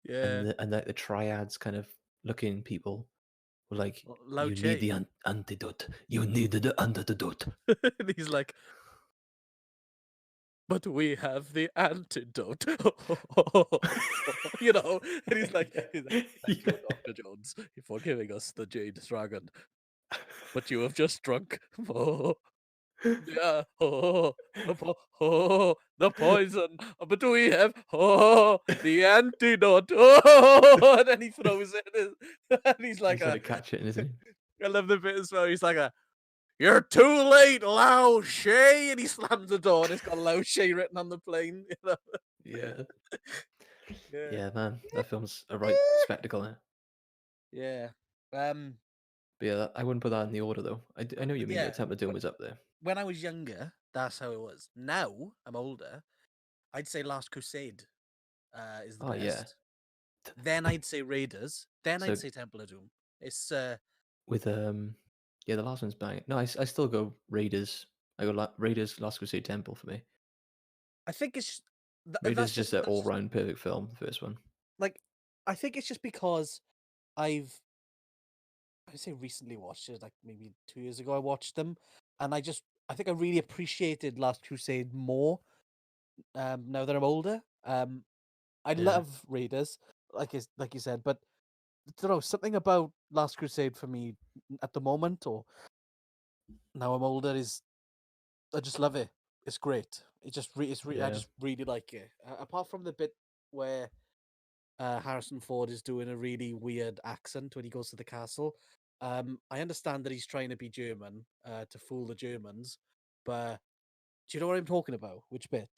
A: Yeah.
B: And the triads kind of looking people were like,
A: Lao
B: you
A: Che.
B: need the antidote. You need the antidote.
A: And he's like, but we have the antidote. And he's like, thank you, Dr. Jones, for giving us the Jade Dragon. But you have just drunk. Yeah, the poison. But we have the antidote. And then he throws it, and he's like,
B: He's trying to catch it, isn't he?
A: I love the bit as well. He's like "You're too late, Lao Shay," and he slams the door and it's got Lao Shay written on the plane. You know?
B: Yeah.
A: Yeah.
B: Yeah, man. That film's a right spectacle.
A: Yeah.
B: But yeah, I wouldn't put that in the order though. I know what you mean.
A: Yeah,
B: Temple of Doom was up there.
A: when I was younger, that's how it was. Now I'm older. I'd say Last Crusade is the
B: Oh yeah.
A: best. Then I'd say Raiders. Then
B: So-
A: I'd say Temple of Doom. It's
B: With yeah, the last one's bang. No, I still go Raiders. I go Raiders, Last Crusade, Temple for me.
A: I think it's
B: Raiders
A: that's
B: is just an all-round perfect film. The first one.
A: like I think it's just because I say recently watched it, like maybe 2 years ago I watched them, and I think I really appreciated Last Crusade more now that I'm older. I
B: Yeah.
A: love Raiders, like you said, but I don't know, something about Last Crusade for me at the moment, or now I'm older, is I just love it. It's great. I
B: Yeah.
A: just really like it. Apart from the bit where Harrison Ford is doing a really weird accent when he goes to the castle. I understand that he's trying to be German to fool the Germans, but do you know what I'm talking about? Which bit?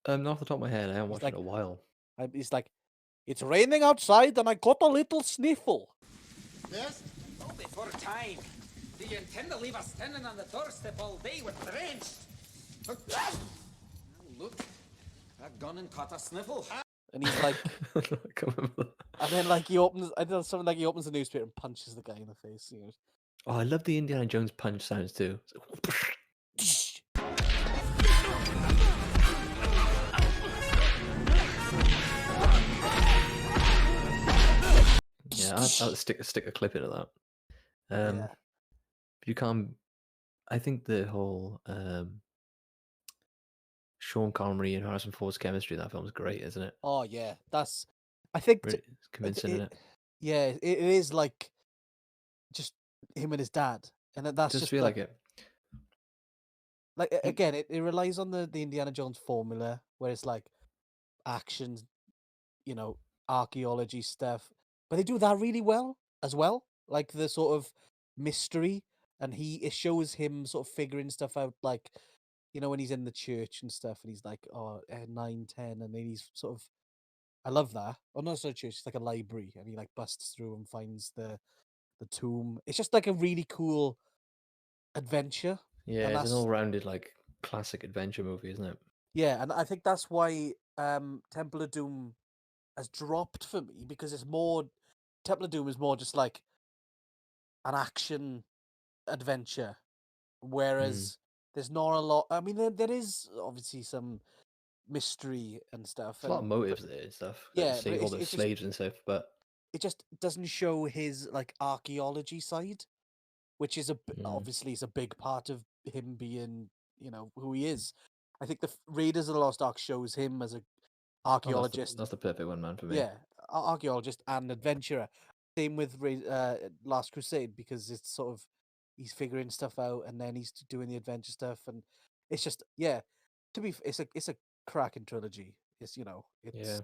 B: Not off the top of my head, I haven't watched
A: like-
B: it in a while.
A: He's like, "It's raining outside and I got a little sniffle."
D: Yes?
E: Oh, before time. Do you intend to leave us standing on the doorstep all day with drenched? Oh, look, that gun and caught a sniffle.
A: And he's like,
B: I can't remember that.
A: and then like he opens, I don't know, something like he opens the newspaper and punches the guy in the face. You know?
B: Oh, I love the Indiana Jones punch sounds too. Yeah, I'll stick a clip into that.
A: Yeah.
B: You can't. I think the whole Sean Connery and Harrison Ford's chemistry in that film is great, isn't it?
A: Oh yeah, that's. I think
B: Really, it's convincing, isn't it?
A: yeah, it is like just him and his dad, and that's
B: Just
A: just
B: feel like it.
A: Like again, it relies on the Indiana Jones formula, where it's like action, you know, archaeology stuff, but they do that really well as well. Like the sort of mystery, and it shows him sort of figuring stuff out, like you know when he's in the church and stuff, and he's like, oh, 9, 10, and then he's sort of, I love that. Oh, not so church, it's like a library, and he like busts through and finds the tomb. It's just like a really cool adventure.
B: Yeah,
A: and
B: it's an
A: that's
B: all-rounded like classic adventure movie, isn't it?
A: Yeah, and I think that's why Temple of Doom has dropped for me, because it's more Temple of Doom is more just like an action adventure, whereas there's not a lot. I mean, there is obviously some mystery and stuff,
B: There's a lot of
A: and
B: motives there and stuff. Like
A: yeah, but
B: save all the slaves and stuff, but
A: it just doesn't show his like archaeology side, which is obviously is a big part of him being, you know, who he is. I think the Raiders of the Lost Ark shows him as a archaeologist.
B: that's the perfect one, man, for me.
A: Yeah, archaeologist and adventurer. Same with Last Crusade, because it's sort of he's figuring stuff out and then he's doing the adventure stuff, and it's just it's a cracking trilogy. It's
B: Yeah.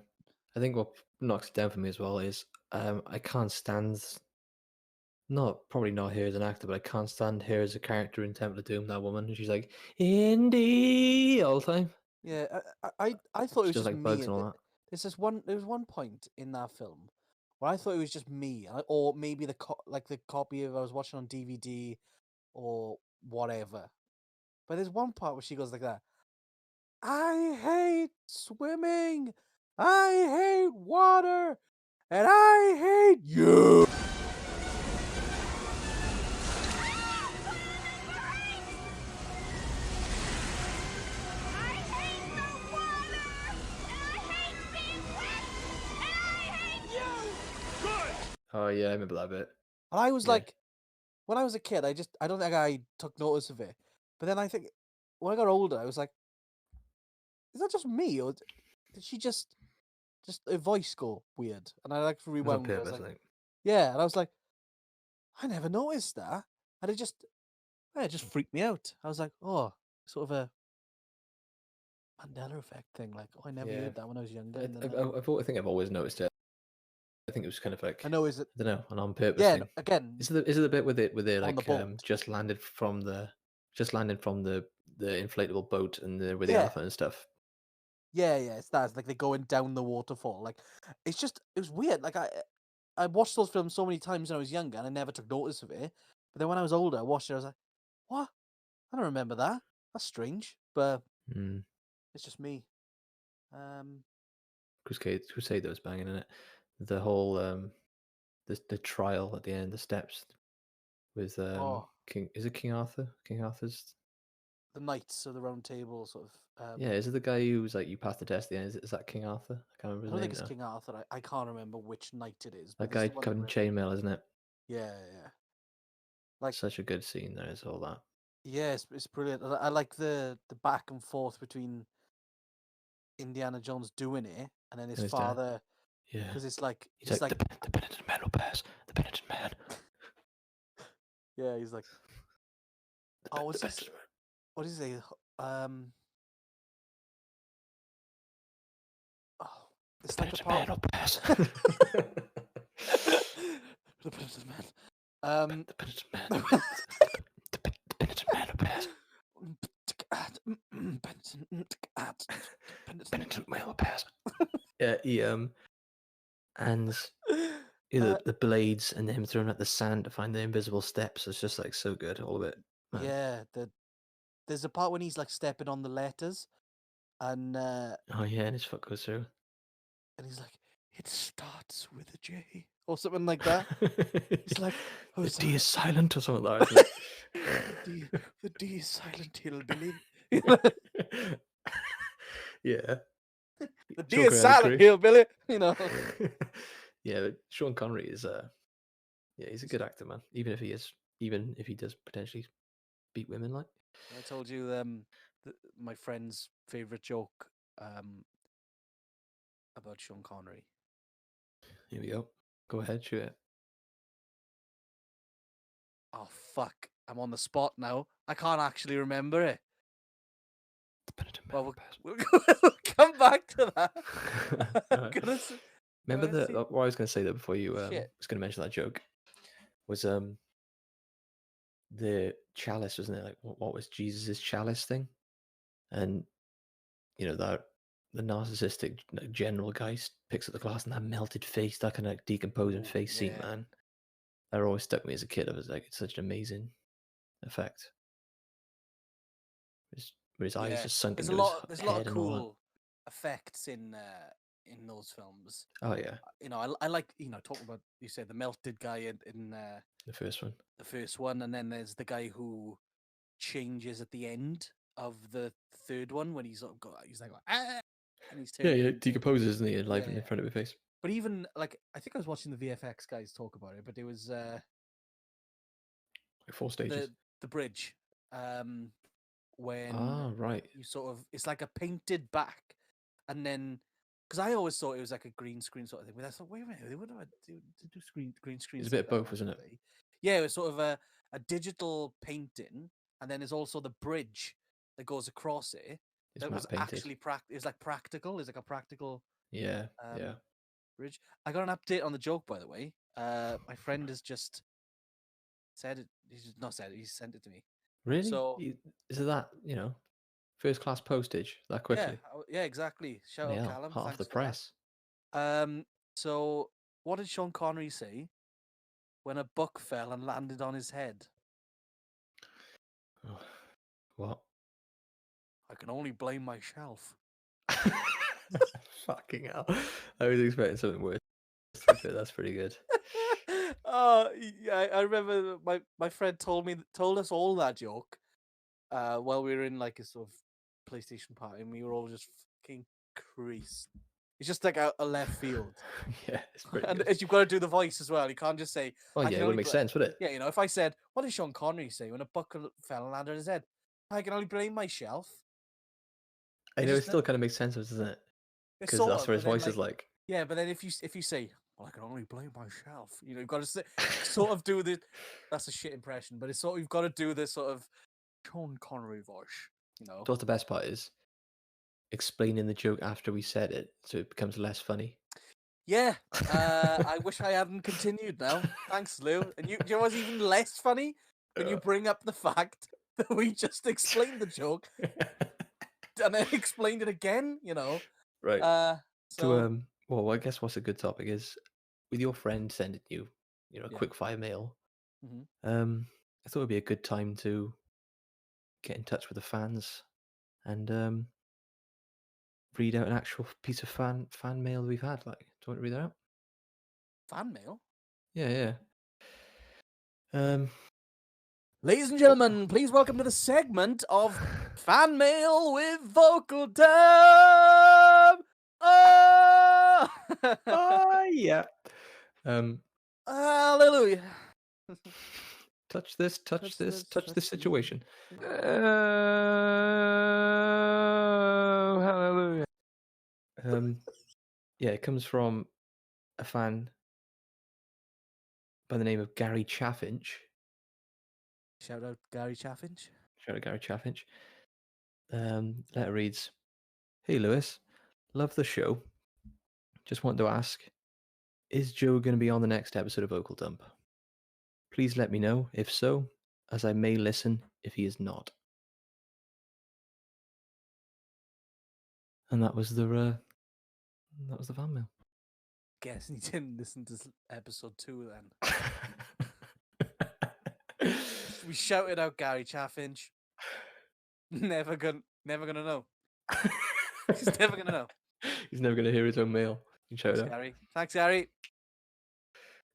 B: I think what knocks it down for me as well is I can't stand probably not her as an actor, but I can't stand her as a character in Temple of Doom, that woman. She's like Indy all the time.
A: Yeah, I thought it was
B: She does
A: just
B: like
A: me.
B: bugs and all that.
A: There was one point in that film where I thought it was just me, or maybe the copy of I was watching on DVD or whatever. But there's one part where she goes like that. I hate swimming. I hate water. And I hate you.
F: I hate the water, and I hate being wet, and I hate you!
B: Oh yeah, I remember that bit.
A: And I was
B: Yeah.
A: like, when I was a kid, I don't think I took notice of it. But then I think when I got older, I was like, is that just me, or did she just her voice go weird? And I like
B: It was on
A: rewound it. I was
B: purpose,
A: like,
B: I think.
A: yeah, and I was like, I never noticed that, and it just freaked me out. I was like, oh, sort of a Mandela effect thing. Like, oh, I never
B: Yeah.
A: heard that when I was younger.
B: I
A: And then
B: think I've always noticed it. I think it was kind of like
A: I know, is it?
B: I don't know, an on purpose
A: Yeah,
B: thing.
A: again,
B: Is it the bit with it where they're
A: on the
B: like
A: boat.
B: just landed from the inflatable boat and they're with the
A: Yeah.
B: elephant and stuff?
A: Yeah, it's that. It's like they're going down the waterfall. Like, it was weird. Like, I watched those films so many times when I was younger, and I never took notice of it. But then when I was older, I watched it. I was like, "What? I don't remember that. That's strange." But
B: Mm.
A: it's just me.
B: Crusader was banging in it. The whole the trial at the end, the steps with
A: Oh.
B: King. Is it King Arthur? King Arthur's.
A: The Knights of the Round Table, sort of.
B: Yeah, is it the guy who's like you passed the test at the end? Is that King Arthur? I can't remember
A: I
B: his
A: don't
B: name
A: think it's
B: now.
A: King Arthur. I can't remember which knight it is.
B: That
A: But
B: guy
A: it's the one
B: covered in
A: where-
B: chainmail, isn't it?
A: Yeah. Like,
B: Such a good scene there is all that.
A: yeah, it's brilliant. I like the back and forth between Indiana Jones doing it and then his
B: And his dad.
A: father,
B: Yeah.
A: because it's like
B: He's like, the penitent man will pass. The penitent man.
A: yeah, he's like,
B: The
A: what's this?
B: penitent man.
A: What is it? It's
B: The
A: like the
B: penitent man
A: part.
B: will pass.
A: The penitent man.
B: The penitent man. The penitent man will pass. Penitent man will pass. Yeah, he and the blades and him throwing at the sand to find the invisible steps. It's just like so good, all of it. Man.
A: Yeah, there's a part when he's like stepping on the letters, and
B: Oh yeah, and his foot goes through.
A: and he's like, it starts with a J or something like that. It's like,
B: the D is silent or something like that.
A: the D is silent, hillbilly.
B: Yeah.
A: The D
B: Sean
A: is
B: Connery, I'd
A: silent,
B: agree.
A: hillbilly. You know.
B: Yeah, but Sean Connery is yeah, he's a good actor, man. Even if he does potentially beat women, like.
A: I told you my friend's favorite joke about Sean Connery.
B: Here we go. Go ahead, shoot it.
A: Oh fuck! I'm on the spot now. I can't actually remember it. Well, we'll come back to that. I'm gonna s-
B: Remember
A: gonna see-
B: what I was going to say that before you was
A: Shit.
B: going to mention that joke was the chalice, wasn't it? Like what was Jesus's chalice thing? And you know that the narcissistic general guy picks up the glass and that melted face, that kind of like decomposing
A: Ooh,
B: face scene,
A: yeah.
B: man. That always stuck me as a kid. I was like, it's such an amazing effect. Where his eyes just sunk
A: There's
B: into his
A: there's a lot
B: head
A: of
B: and all that.
A: cool effects in those films.
B: Oh yeah,
A: You know, I like, you know, talking about, you said the melted guy in
B: the first one.
A: the first one, and then there's the guy who changes at the end of the third one when he's he's like, ah, and he's
B: Yeah,
A: turning
B: yeah,
A: into-
B: decomposes, isn't he? And live
A: Yeah.
B: in front of your face.
A: But even like, I think I was watching the VFX guys talk about it, but there was
B: Like 4 stages.
A: the bridge when
B: Right.
A: you sort of, it's like a painted back, and then because I always thought it was like a green screen sort of thing, but I thought, wait a minute, they would have do green screen.
B: It's a bit of both, isn't it?
A: Yeah, it was sort of a digital painting, and then there's also the bridge that goes across it.
B: It's
A: That was
B: matte painted.
A: actually it's like practical. It's like a practical
B: Yeah, yeah.
A: bridge. I got an update on the joke, by the way. My friend has just said it. He's not said it. He sent it to me.
B: Really?
A: So
B: Is it that, first class postage that quickly?
A: Yeah, exactly. Shout out
B: Hell,
A: Callum.
B: half
A: Thanks
B: the
A: for that.
B: price.
A: So what did Sean Connery say when a book fell and landed on his head?
B: Oh, what?
A: I can only blame myself.
B: Fucking hell. I was expecting something worse. That's pretty good.
A: Oh, yeah, I remember my friend told us all that joke while we were in like a sort of PlayStation party, and we were all just fucking creased. It's just like a left field.
B: Yeah, it's pretty
A: And
B: good.
A: as you've got to do the voice as well. You can't just say,
B: Oh,
A: I
B: yeah,
A: can
B: it
A: only
B: would make sense, would it?
A: yeah, you know, if I said, what did Sean Connery say when a book fell and landed on his head? I can only blame myself.
B: I
A: It's
B: know it
A: just
B: still kind of makes sense, doesn't it?
A: It's
B: Because
A: sort
B: that's
A: of,
B: what his
A: but then,
B: voice is like.
A: Yeah, but then if you say, well, I can only blame myself, you know, you've got to sort of do the. That's a shit impression, but it's sort of, you've got to do this sort of Sean Connery voice, you know.
B: What's the best part is explaining the joke after we said it, so it becomes less funny.
A: Yeah, I wish I hadn't continued now. Thanks, Lou. And you know what's even less funny? When you bring up the fact that we just explained the joke and then explained it again, you know.
B: Right.
A: So
B: Well, I guess what's a good topic is with your friend sending you, a
A: Yeah.
B: quick fire mail.
A: Mhm.
B: I thought it'd be a good time to get in touch with the fans and read out an actual piece of fan mail we've had. Like, do you want to read that out?
A: fan mail.
B: Yeah. Um,
A: Ladies and gentlemen, please welcome to the segment of fan mail with vocal dub. Oh!
B: yeah.
A: Hallelujah.
B: Touch this situation.
A: Hallelujah.
B: Yeah, it comes from a fan by the name of Gary Chaffinch.
A: Shout out Gary Chaffinch.
B: Shout out Gary Chaffinch. Letter reads, "Hey Lewis, love the show. Just wanted to ask, is Joe going to be on the next episode of Vocal Dump? Please let me know if so, as I may listen if he is not." And that was the fan mail.
A: Guessing he didn't listen to episode 2 then. We shouted out Gary Chaffinch. Never gonna know. He's never gonna know.
B: He's never going to hear his own mail. You can shout
A: Thanks,
B: it out.
A: Gary. Thanks, Gary.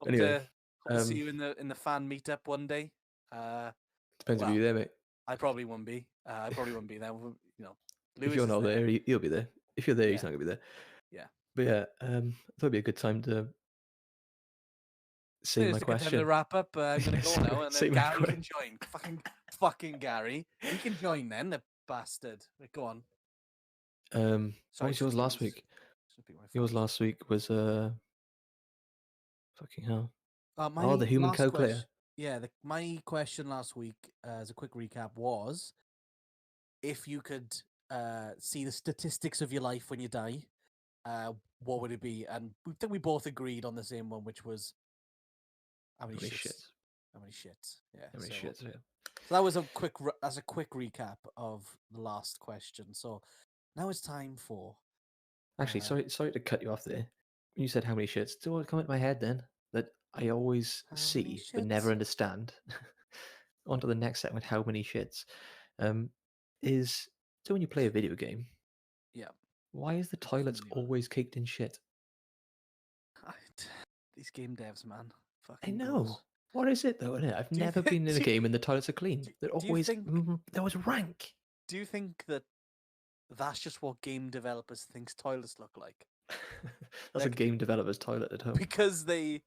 A: Hope
B: Anyway,
A: to see you in the fan meetup one day.
B: Depends if
A: well,
B: you're there, mate.
A: I probably won't be. I probably won't be there. You know,
B: If
A: Lewis
B: you're
A: is
B: not there, he'll be there. If you're there, he's
A: Yeah.
B: not going to be there.
A: Yeah.
B: But yeah, I thought it'd be a good time to say
A: It's
B: my
A: a good time to
B: question.
A: wrap up. I'm gonna go now, and
B: Say
A: then
B: my
A: Gary
B: que-
A: can join. Fucking Gary. He can join then, the bastard. Right, go on.
B: What
A: Sorry,
B: was yours last week? Yours last week was fucking hell. The human
A: last
B: cow
A: question.
B: Claire.
A: Yeah, my question last week, as a quick recap, was if you could see the statistics of your life when you die, what would it be? And I think we both agreed on the same one, which was how many shits. How many shits? Yeah.
B: How many shits? Yeah.
A: So that was a quick recap of the last question. So now it's time for.
B: Actually, sorry to cut you off there. When you said how many shits, do what come into my head then that I always
A: How many
B: see but never
A: shits?
B: understand. On to the next segment, how many shits? Is so when you play a video game,
A: Yeah.
B: why is the toilets always caked in shit?
A: These game devs, man.
B: I
A: Fucking
B: know.
A: gross.
B: What is it though? I've
A: Do you
B: never
A: thi-
B: been in a
A: do you-
B: game and the toilets are clean. They're
A: do you
B: always
A: think-
B: there was rank.
A: Do you think that that's just what game developers think toilets look like?
B: That's a
A: Like-
B: game developer's toilet at home.
A: Because they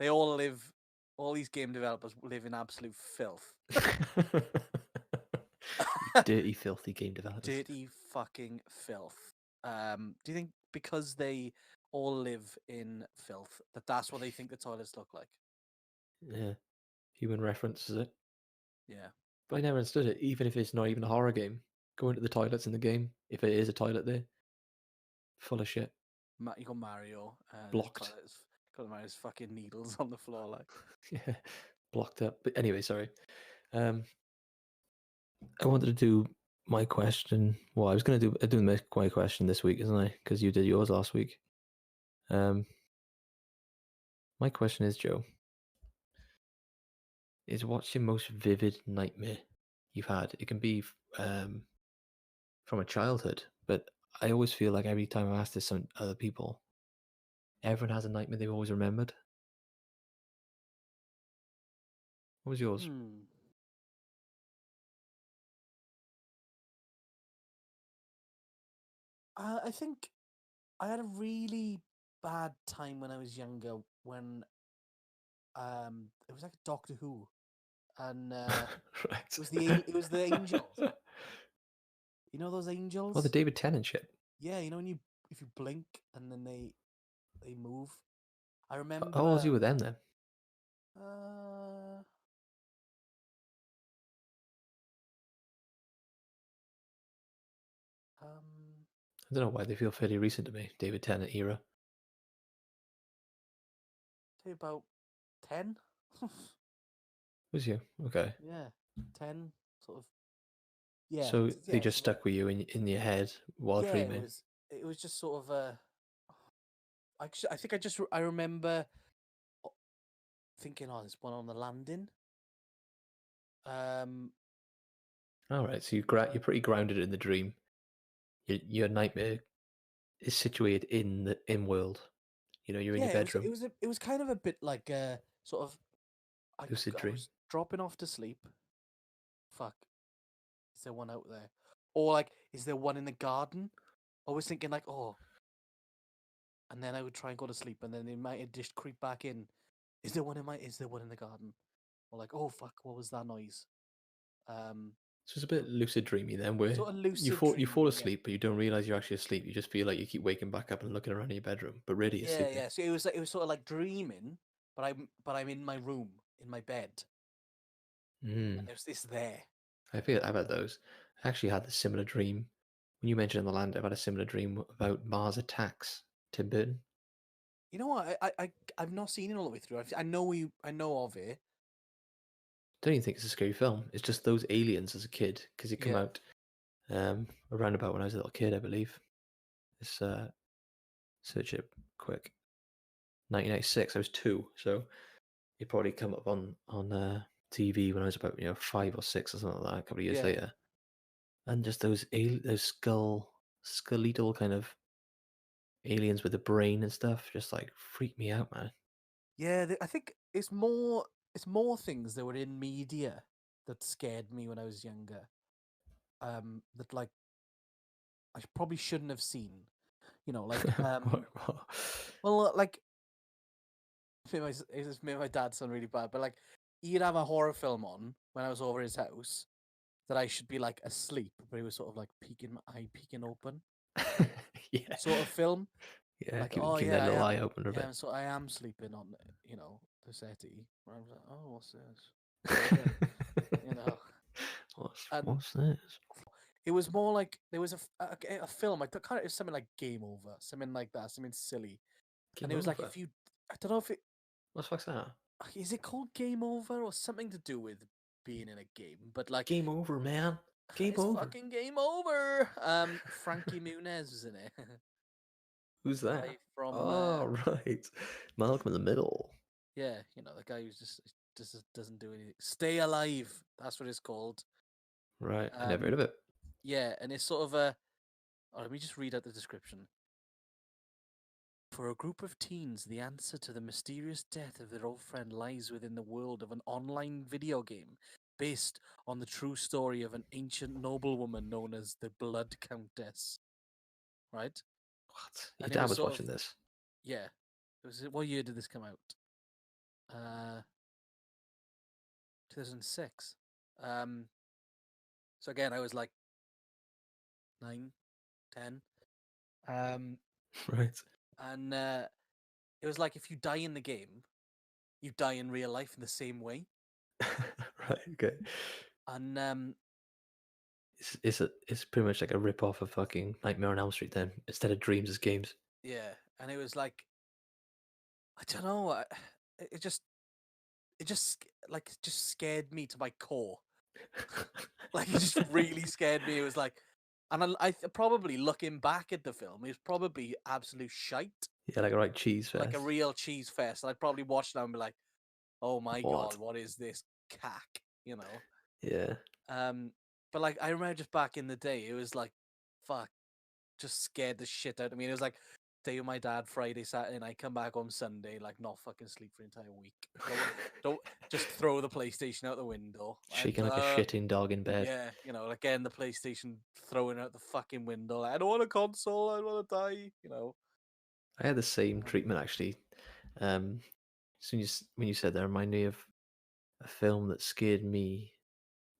A: all live. All these game developers live in absolute filth.
B: Dirty, filthy game developers.
A: Dirty fucking filth. Do you think because they all live in filth that's what they think the toilets look like?
B: Yeah. Human reference, is it?
A: Yeah.
B: But I never understood it, even if it's not even a horror game. Go into the toilets in the game, if it is a toilet there. Full of shit.
A: You got Mario.
B: Blocked.
A: Got Mario's fucking needles on the floor, like.
B: Yeah. Blocked up. But anyway, sorry. I wanted to do my question. Well, I was going to do my question this week, isn't I? Because you did yours last week. My question is, Joe, is what's your most vivid nightmare you've had? It can be from a childhood, but I always feel like every time I ask this to other people, everyone has a nightmare they've always remembered. What was yours?
A: I think I had a really bad time when I was younger when it was like Doctor Who, and
B: Right.
A: it was the angels. You know those angels?
B: Oh, the David Tennant shit.
A: Yeah, you know when if you blink and then they move. I remember.
B: How old was you with them then? I don't know why they feel fairly recent to me. David Tennant era.
A: say about 10.
B: Was you? Okay.
A: Yeah, 10 sort of. Yeah,
B: So they
A: yeah,
B: just
A: sort of,
B: stuck with you in your head while
A: yeah.
B: dreaming.
A: It was just sort of I think I remember thinking, oh, there's one on the landing.
B: All right. So you're pretty grounded in the dream. Your nightmare is situated in the in world. You know, you're in
A: Yeah,
B: your bedroom.
A: it was kind of a bit like sort of
B: Lucid
A: I
B: dream.
A: was dropping off to sleep. Fuck, is there one out there? Or like, is there one in the garden? I was thinking like, oh, and then I would try and go to sleep, and then it might just creep back in. Is there one in the garden? Or like, oh fuck, what was that noise?
B: So it's a bit lucid dreamy then, where
A: Sort of
B: you
A: lucid
B: fall
A: dreaming, yeah.
B: asleep, but you don't realize you're actually asleep. You just feel like you keep waking back up and looking around in your bedroom, but really you're
A: Yeah,
B: sleeping.
A: yeah. So it was sort of like dreaming, but I'm in my room, in my bed.
B: Mm.
A: And there's this there.
B: I've had those. I actually had a similar dream. When you mentioned the land, I've had a similar dream about Mars attacks. Tim Burton.
A: You know what? I've not seen it all the way through. I know of it.
B: Don't even think it's a scary film. It's just those aliens as a kid, because it came
A: Yeah.
B: out around about when I was a little kid, I believe. Let's search it quick. 1996. I was 2, so it probably come up on TV when I was about 5 or 6 or something like that. A couple of years
A: Yeah.
B: later, and just those skeletal kind of aliens with a brain and stuff just like freak me out, man.
A: Yeah, I think it's more things that were in media that scared me when I was younger. That like I probably shouldn't have seen. You know, like well, like it just made my dad sound really bad, but like he'd have a horror film on when I was over his house that I should be like asleep, but he was sort of like peeking open,
B: Yeah,
A: sort of film.
B: yeah.
A: Like,
B: Keep,
A: oh
B: keep
A: yeah,
B: that little eye open a
A: yeah,
B: bit.
A: so I am sleeping on the settee. Where I was like, oh, what's this? You know, and
B: What's this?
A: it was more like there was a film. I thought kind of it was something like Game Over, something like that, something silly. And it was like
B: Over?
A: if you, I don't know if it
B: What the fuck's that?
A: is it called Game Over or something to do with being in a game, but like
B: Game over, man. Game
A: it's
B: over.
A: fucking game over. Frankie Muniz was in it.
B: Who's
A: The
B: that?
A: guy from
B: Oh, right. Malcolm in the Middle.
A: yeah, the guy who's just doesn't do anything. Stay Alive. That's what it's called.
B: Right. I never heard of it.
A: Yeah, and it's sort of a. Oh, let me just read out the description. For a group of teens, the answer to the mysterious death of their old friend lies within the world of an online video game based on the true story of an ancient noblewoman known as the Blood Countess. Right?
B: What? Your
A: And it
B: dad
A: was
B: was
A: sort
B: watching
A: of-
B: this.
A: Yeah. What year did this come out? 2006. So again, I was like 9, 10.
B: Right.
A: And it was like if you die in the game, you die in real life in the same way.
B: Right. Okay.
A: And
B: It's pretty much like a rip off of fucking Nightmare on Elm Street then, instead of dreams as games.
A: yeah, and it was like I don't know, it just just scared me to my core. Like it just really scared me. It was like, and probably looking back at the film, it was probably absolute shite,
B: Yeah, like a right cheese fest.
A: like a real cheese fest. I'd probably watch it and be like, "Oh my god, what is this cack?" You know.
B: Yeah.
A: But like I remember just back in the day, it was like, fuck, just scared the shit out of me. And it was like stay with my dad Friday, Saturday night, come back on Sunday, like not fucking sleep for an entire week. Don't just throw the PlayStation out the window.
B: Shaking like a shitting dog in bed.
A: Yeah, like getting the PlayStation, throwing it out the fucking window. Like, I don't want a console. I want to die.
B: I had the same treatment actually. When you said that, reminded me of a film that scared me.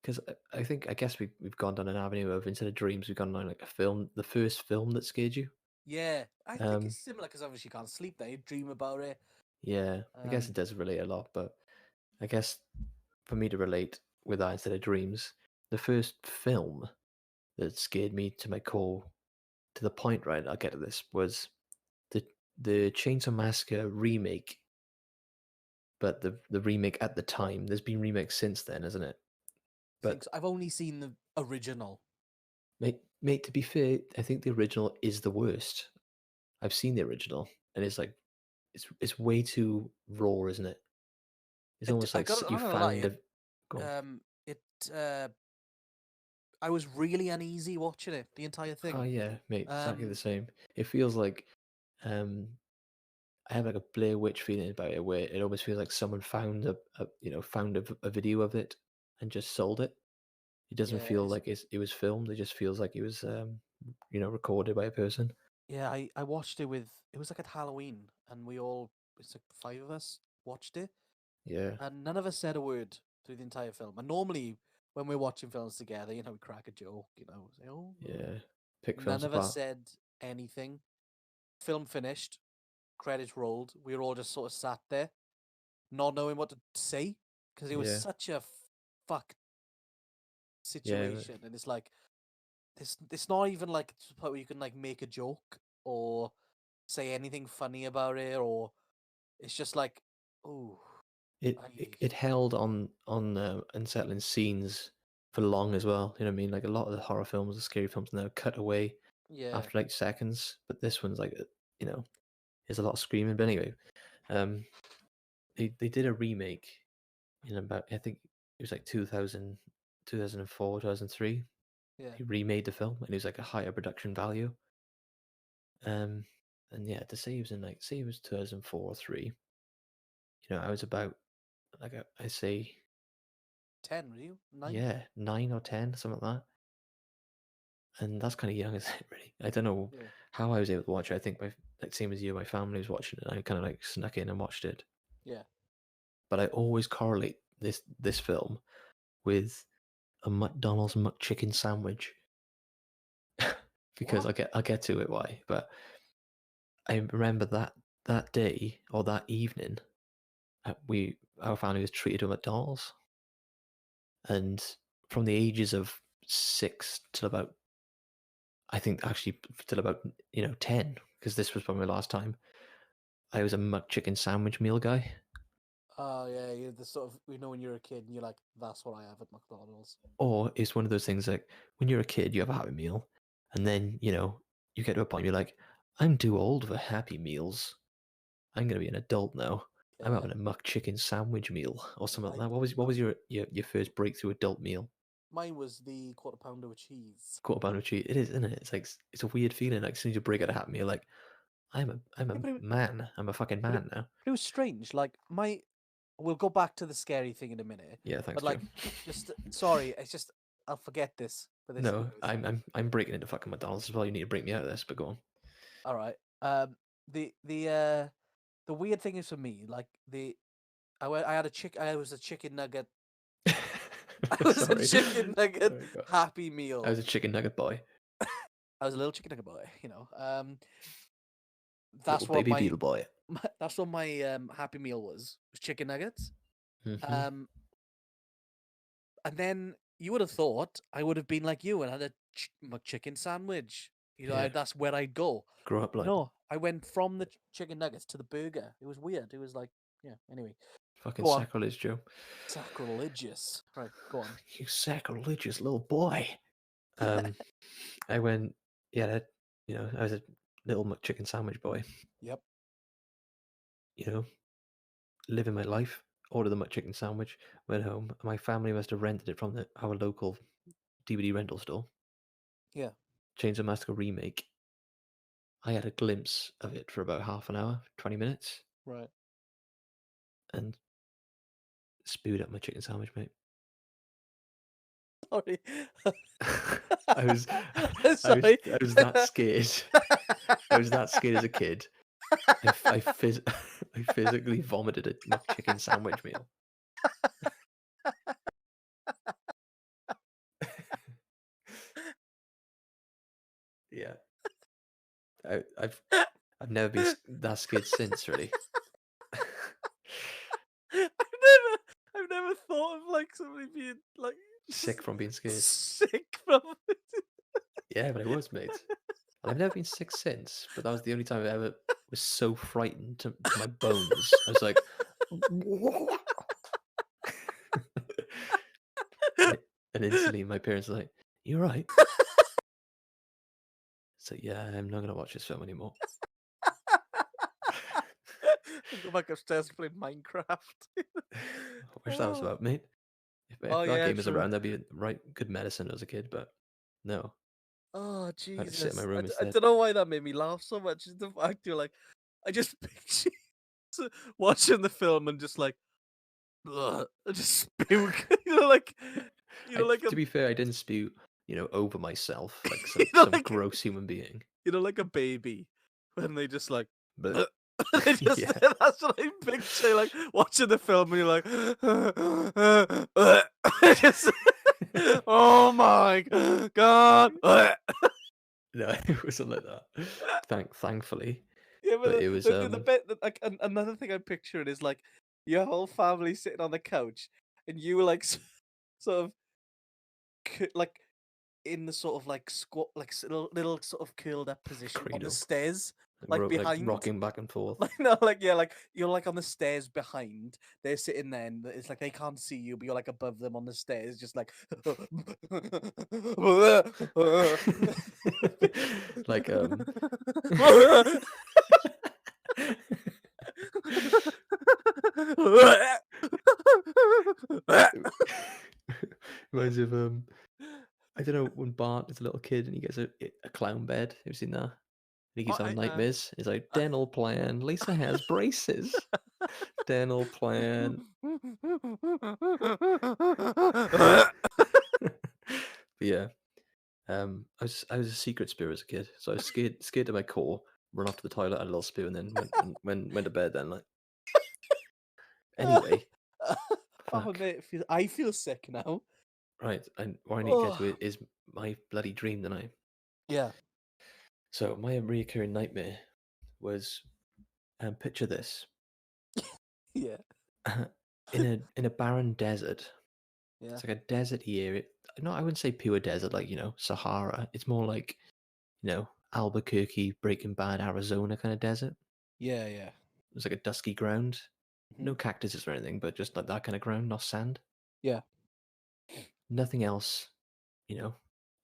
B: Because I guess we've gone down an avenue of, instead of dreams, we've gone down like a film, the first film that scared you.
A: Yeah, I think it's similar because obviously you can't sleep there. You dream about it.
B: Yeah, I guess it does relate a lot, but I guess for me to relate with that instead of dreams, the first film that scared me to my core, to the point, right, I'll get to this, was the Chainsaw Massacre remake but the remake at the time, there's been remakes since then, hasn't it? But
A: Thinks I've only seen the original.
B: mate, to be fair, I think the original is the worst. I've seen the original, and it's like it's way too raw, isn't it? It's almost like
A: I'm
B: you
A: not gonna lie,
B: found a. Go on.
A: I was really uneasy watching it, the entire thing.
B: Oh yeah, mate, exactly the
A: Um,
B: same. It feels like um I have like a Blair Witch feeling about it, where it almost feels like someone found a video of it and just sold it. It doesn't
A: yeah,
B: feel like it was filmed. It just feels like it was recorded by a person.
A: yeah. I watched it it was like at Halloween, and it's like 5 of us watched it,
B: Yeah,
A: and none of us said a word through the entire film. And normally, when we're watching films together, we crack a joke, say, "Oh,
B: yeah. Pick
A: None
B: films
A: of us
B: apart.
A: said anything. Film finished, credits rolled. We were all just sort of sat there, not knowing what to say, because it was
B: Yeah,
A: such a fucked
B: yeah,
A: situation, and it's like it's not even like to the point where you can like make a joke or say anything funny about it, or it's just like, oh,
B: it held on unsettling scenes for long as well. You know what I mean? Like a lot of the horror films, the scary films now cut away
A: yeah,
B: after like seconds, but this one's like there's a lot of screaming. But anyway, um, they did a remake in about, I think it was like 2000, 2004, 2003.
A: yeah,
B: They remade the film, and it was like a higher production value. And yeah, to say it was in like, say it was 2004 or 3, I was about like I say
A: 10, were you 9?
B: yeah, 9 or 10, something like that. And that's kind of young, isn't it? Really, I don't know
A: Yeah,
B: how I was able to watch it. I think like same as you, my family was watching it. And I kind of like snuck in and watched it.
A: yeah.
B: But I always correlate this film with a McDonald's McChicken sandwich because
A: What?
B: I'll get to it why. But I remember that day or that evening, our family was treated to McDonald's, and from the ages of 6 till about, I think actually till about 10, because this was probably my last time. I was a McChicken sandwich meal guy.
A: Oh yeah, you're the sort of when you're a kid and you're like, that's what I have at McDonald's.
B: Or it's one of those things like when you're a kid, you have a Happy Meal, and then you get to a point you're like, I'm too old for Happy Meals. I'm gonna be an adult now. I'm
A: Yeah,
B: having a McChicken sandwich meal or something like
A: I
B: that. What was your first breakthrough adult meal?
A: mine was the quarter pounder with cheese.
B: Quarter pounder with cheese. It is, isn't it? It's like it's a weird feeling. Like as soon as you break out a Happy Meal, like I'm a
A: Yeah, but it,
B: man. I'm a fucking man now.
A: but it was strange. Like we'll go back to the scary thing in a minute.
B: Yeah, thanks,
A: But like,
B: Joe.
A: just sorry, it's just I'll forget this for this.
B: No,
A: anyways.
B: I'm breaking into fucking McDonald's as well. You need to break me out of this, but go on.
A: All right. The weird thing is for me, like I had a I was a chicken nugget. I was a
B: Sorry.
A: chicken nugget
B: Sorry, God.
A: Happy Meal.
B: I was a chicken nugget boy.
A: I was a little chicken nugget boy. That's
B: Little
A: what
B: baby Beetle boy.
A: that's what my Happy Meal was chicken nuggets.
B: Mhm.
A: And then you would have thought I would have been like you and had a McChicken sandwich.
B: Yeah.
A: That's where I'd go.
B: Grow up like
A: No, I went from the chicken nuggets to the burger. It was weird. It was like, yeah. Anyway,
B: fucking
A: go on.
B: sacrilege, Joe.
A: Sacrilegious. Right, go on.
B: You sacrilegious little boy. I went, yeah, I was a little McChicken sandwich boy.
A: Yep.
B: Living my life. Ordered the McChicken sandwich. Went home. My family must have rented it from our local DVD rental store.
A: Yeah.
B: Chainsaw Massacre remake. I had a glimpse of it for about half an hour, 20 minutes,
A: Right.
B: and spewed up my chicken sandwich, mate.
A: Sorry.
B: I was
A: Sorry.
B: I was that scared. I was that scared as a kid. I physically vomited a McChicken sandwich meal. Yeah, I've never been that scared since, really.
A: I've never thought of like somebody being like
B: Sick from being scared.
A: sick from
B: Yeah, but I was, mate. And I've never been sick since, but that was the only time I ever was so frightened to my bones. I was like, And instantly my parents are like, "You all right?" So yeah, I'm not gonna watch this film anymore.
A: Go back upstairs and play Minecraft.
B: I wish that was
A: Oh.
B: about me. If
A: Oh,
B: that
A: yeah,
B: game was
A: true.
B: around, that'd be right good medicine as a kid. But no,
A: Oh,
B: I had to sit in my
A: Jesus.
B: room
A: I
B: instead.
A: don't know why that made me laugh so much. Is the fact you're like, I just picture you watching the film and just like, ugh, I just spew. like, like
B: To
A: a,
B: be fair, I didn't spew, over myself like some
A: like,
B: gross human being.
A: like a baby when they just like,
B: But
A: they just,
B: yeah,
A: that's what I picture, like watching the film and you're like, just, oh my God.
B: no, it wasn't like that. Thankfully,
A: Yeah,
B: but
A: but
B: it was
A: the bit that, like another thing I'm picturing is like your whole family sitting on the couch and you like sort of like in the sort of like squat, like little sort of curled up position on the
B: cradle,
A: stairs, like
B: like
A: behind.
B: rocking back and forth.
A: Like no, like yeah, like you're like on the stairs behind. They're sitting there, and it's like they can't see you, but you're like above them on the stairs, just like.
B: Like reminds me of I don't know when Bart is a little kid and he gets a clown bed. Have you seen that? And he keeps having nightmares. He's like, dental plan. Lisa has braces. Dental plan. But yeah. I was a secret spewer as a kid, so I was scared to my core. Run off to the toilet, had a little spew, and then went to bed. Then like anyway,
A: Oh
B: fuck.
A: mate, I feel sick now.
B: Right, and what I need to get to it is my bloody dream tonight.
A: Yeah.
B: So my recurring nightmare was, picture this,
A: Yeah.
B: in a barren desert.
A: Yeah.
B: It's like a deserty area. No, I wouldn't say pure desert, like Sahara. It's more like Albuquerque, Breaking Bad, Arizona kind of desert.
A: Yeah. Yeah.
B: It's like a dusky ground, no
A: Mhm.
B: cactuses or anything, but just like that kind of ground, not sand.
A: Yeah.
B: Nothing else, in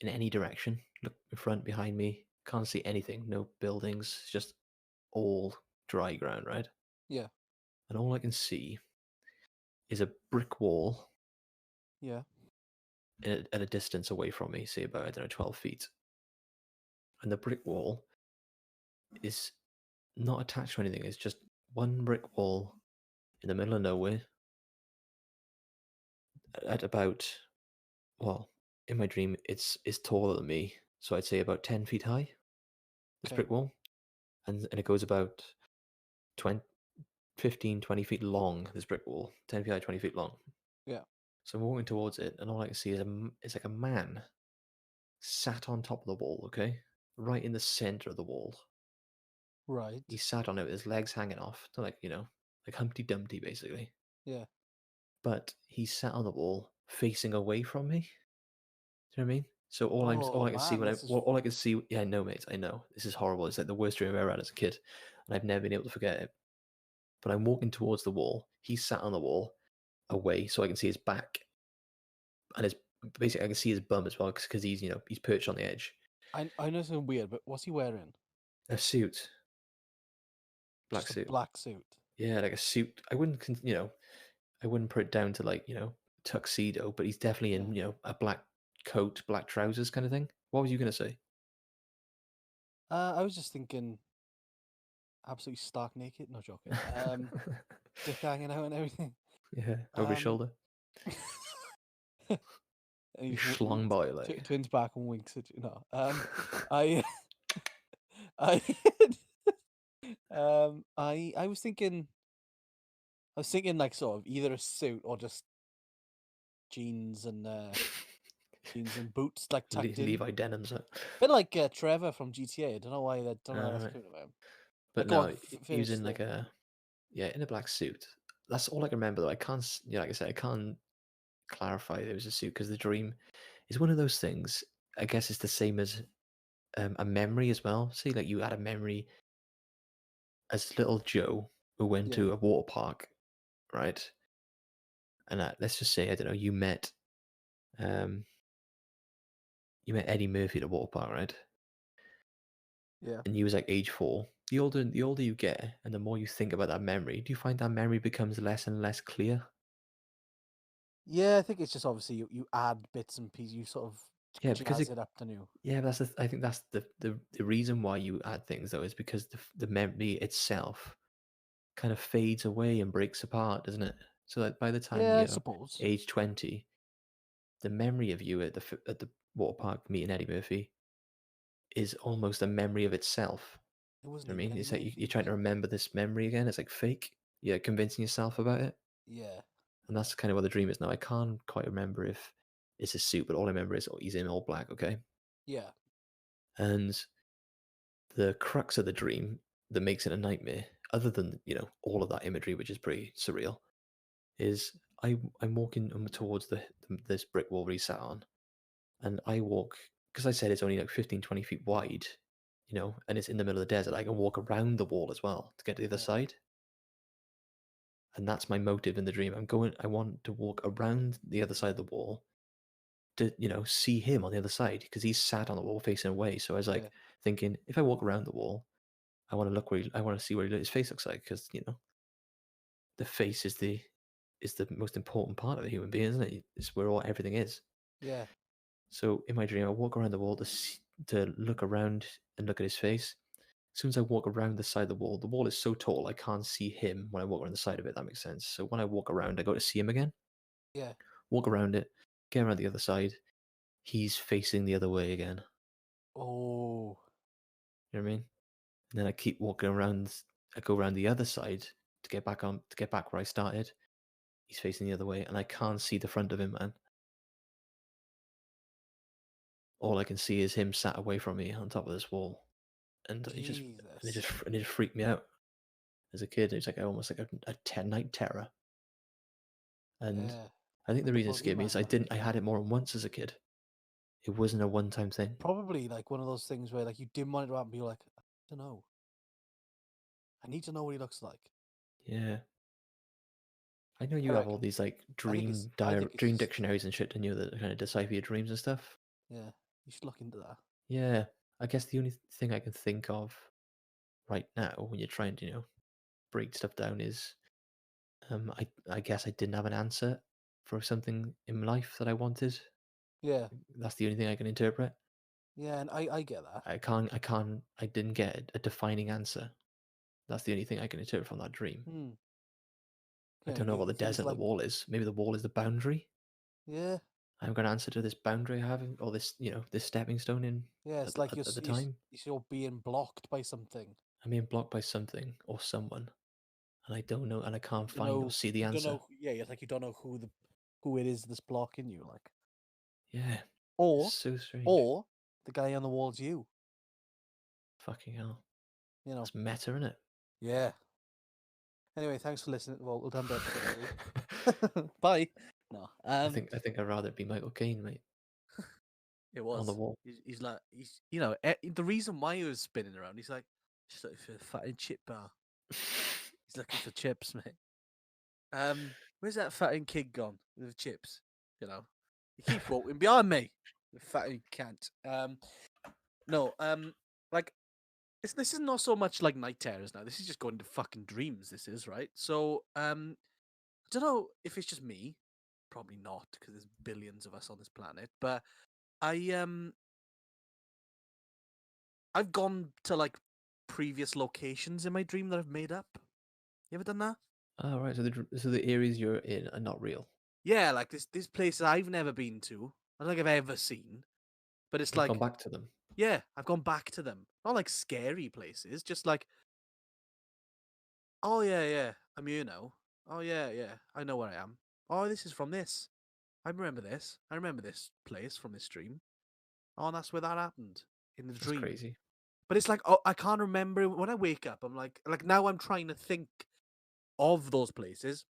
B: any direction. Look in front, behind me, can't see anything. No buildings, it's just all dry ground, right?
A: Yeah.
B: And all I can see is a brick wall
A: Yeah.
B: at a distance away from me, say about, I don't know, 12 feet. And the brick wall is not attached to anything. It's just one brick wall in the middle of nowhere at about, well, in my dream, it's taller than me. So I'd say about 10 feet high, this
A: Okay.
B: brick wall. And it goes about 20, 15, 20 feet long, this brick wall. 10 feet high, 20 feet long.
A: Yeah.
B: So I'm walking towards it, and all I can see is like a man sat on top of the wall, okay? Right in the center of the wall.
A: Right.
B: He sat on it with his legs hanging off, to like Humpty Dumpty, basically.
A: Yeah.
B: But he sat on the wall facing away from me. Do you know what I mean? So all I can see
A: man,
B: when
A: this is
B: all I can see, yeah, I know, mate, I know this is horrible. It's like the worst dream I've ever had as a kid, and I've never been able to forget it. But I'm walking towards the wall. He sat on the wall, away, so I can see his back, and his basically I can see his bum as well because he's perched on the edge.
A: I know something weird, but what's he wearing?
B: A suit, black
A: Just a
B: suit.
A: black suit.
B: Yeah, like a suit. I wouldn't I wouldn't put it down to like tuxedo, but he's definitely in a black coat, black trousers kind of thing. What was you gonna say?
A: I was just thinking, absolutely stark naked. No joking. Dick hanging out and everything.
B: Yeah, over his shoulder.
A: And
B: You
A: he's
B: schlong boy like.
A: turns back and winks at you. No. I I I was thinking like sort of either a suit or just jeans and boots like tucked in.
B: Levi denims.
A: Bit like Trevor from GTA. I don't know why that. Don't know why that's
B: Right.
A: coming about him.
B: But
A: Go
B: no,
A: on,
B: he was
A: finish
B: in like in a black suit. That's all I can remember though. I can't, like I said, I can't clarify there was a suit because the dream is one of those things. I guess it's the same as a memory as well. See, like you had a memory as little Joe who went
A: Yeah.
B: to a water park right? And let's just say, I don't know, you met Eddie Murphy at a water park, right?
A: Yeah.
B: And you was like age 4. The older you get, and the more you think about that memory, do you find that memory becomes less and less clear?
A: Yeah, I think it's just obviously you add bits and pieces, you sort of
B: Yeah, because
A: jazz it up, don't you?
B: yeah, I think that's the reason why you add things though is because the memory itself kind of fades away and breaks apart, doesn't it? So that by the time
A: Yeah, I
B: you're
A: suppose.
B: age 20, the memory of you at the water park meeting Eddie Murphy is almost a memory of itself.
A: It
B: You
A: wasn't
B: know what I
A: even
B: mean?
A: Eddie
B: It's like
A: Murphy,
B: you're
A: was
B: trying to
A: it?
B: remember this memory again. It's like fake. You're convincing yourself about it.
A: Yeah.
B: And that's kind of what the dream is now. I can't quite remember if it's a suit, but all I remember is he's in all black, okay?
A: Yeah.
B: And the crux of the dream that makes it a nightmare, other than, all of that imagery, which is pretty surreal, is I'm walking towards this brick wall we sat on, and I walk, because I said it's only like 15, 20 feet wide, and it's in the middle of the desert. I can walk around the wall as well to get to the other
A: Yeah.
B: side. And that's my motive in the dream. I want to walk around the other side of the wall to, see him on the other side because he's sat on the wall facing away. So I was
A: Yeah.
B: like thinking, if I walk around the wall, I want to look I want to see what his face looks like because, the face is the most important part of a human being, isn't it? It's where everything is.
A: Yeah.
B: So in my dream, I walk around the wall to look around and look at his face. As soon as I walk around the side of the wall is so tall I can't see him when I walk around the side of it. That makes sense. So when I walk around, I go to see him again.
A: Yeah.
B: Walk around it, get around the other side. He's facing the other way again.
A: Oh.
B: You know what I mean? And then I keep walking around. I go around the other side to get back where I started. He's facing the other way, and I can't see the front of him, man. All I can see is him sat away from me on top of this wall, and
A: Jesus.
B: it just freaked me out as a kid. It was like almost like a night terror. And
A: Yeah.
B: I think the
A: Like the
B: reason it scared me is
A: boogeyman, like.
B: I had it more than once as a kid. It wasn't a one-time thing.
A: Probably like one of those things where like you didn't want it to happen, but you're like, I don't know. I need to know what he looks like.
B: Yeah. I know you
A: I
B: have all
A: reckon.
B: these like
A: I think it's
B: dream
A: just
B: dictionaries and shit, and you that kind of decipher your dreams and stuff.
A: yeah. You should look into that.
B: Yeah, I guess the only thing I can think of right now when you're trying to, break stuff down is, I guess I didn't have an answer for something in life that I wanted.
A: Yeah.
B: That's the only thing I can interpret.
A: Yeah, and I get that.
B: I didn't get a defining answer. That's the only thing I can interpret from that dream.
A: Hmm.
B: I
A: Yeah,
B: don't know what the
A: things
B: desert the
A: like
B: wall is. Maybe the wall is the boundary.
A: yeah,
B: I haven't got an answer to this boundary I have, or this, this stepping stone in
A: yeah. It's like
B: at the time.
A: you're being blocked by something.
B: I'm being blocked by something or someone, and I don't know, and I can't
A: You don't
B: find or
A: know.
B: see the
A: You don't
B: answer.
A: know. Yeah, it's like you don't know who it is that's blocking you. Like,
B: Yeah,
A: or
B: it's so strange.
A: or the guy on the wall's you.
B: Fucking hell,
A: You know.
B: that's meta, isn't it?
A: Yeah. Anyway, thanks for listening. Well, we'll done the episode. Bye. No.
B: I think I'd rather it be Michael Caine, mate,
A: It
B: on the
A: was.
B: wall.
A: He's like the reason why he was spinning around. He's like just looking for a fat and chip bar. He's looking for chips, mate. Where's that fatting kid gone with the chips? You know, he keeps walking behind me. The fatting cunt. No, like this is not so much like night terrors now. This is just going to fucking dreams. This is right. So, I don't know if it's just me. Probably not, because there's billions of us on this planet. But I've gone to like previous locations in my dream that I've made up. You ever done that?
B: Oh, right. So the areas you're in are not real.
A: Yeah, like this place I've never been to. I don't think I've ever seen. But it's
B: You've
A: like,
B: gone back to them.
A: yeah, I've gone back to them. Not like scary places, just like, oh yeah, I'm here now. Oh yeah, I know where I am. Oh, this is from this. I remember this. I remember this place from this dream. Oh, and that's where that happened in the
B: That's
A: dream.
B: crazy.
A: But it's like, oh, I can't remember when I wake up. I'm like now I'm trying to think of those places.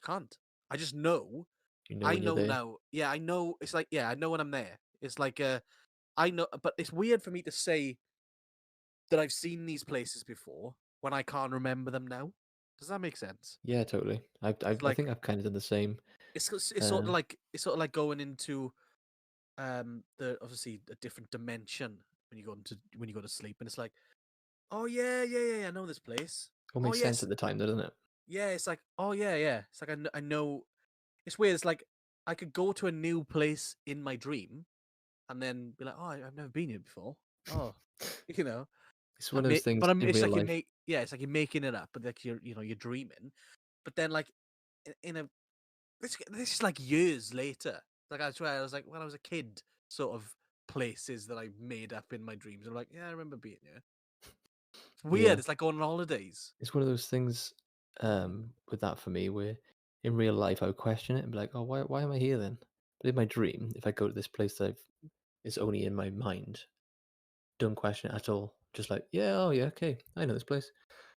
A: I can't. I just know.
B: You know
A: I
B: when you're
A: know
B: there.
A: now. Yeah, I know. It's like, yeah, I know when I'm there. It's like, I know, but it's weird for me to say that I've seen these places before when I can't remember them now. Does that make sense?
B: Yeah, totally. I
A: like-
B: think I've kind of done the same.
A: It's sort of
B: Uh,
A: like going into the obviously a different dimension when you go to sleep, and it's like, oh yeah, I know this place.
B: It all
A: Oh
B: makes sense
A: yes,
B: at the time, though, doesn't it?
A: yeah. It's like, oh yeah. It's like I know. It's weird. It's like I could go to a new place in my dream, and then be like, oh, I've never been here before. Oh, you know.
B: It's one of those things in
A: It's
B: real
A: like
B: life.
A: it's like you're making it up, but like you're dreaming. But then like in a this is like years later. Like I swear, I was like when I was a kid, sort of places that I made up in my dreams. I'm like, yeah, I remember being here. It's weird.
B: Yeah.
A: It's like going on holidays.
B: It's one of those things with that for me where in real life I would question it and be like, oh, why am I here then? But in my dream, if I go to this place that it's only in my mind, don't question it at all. Just like, yeah, oh yeah, okay, I know this place.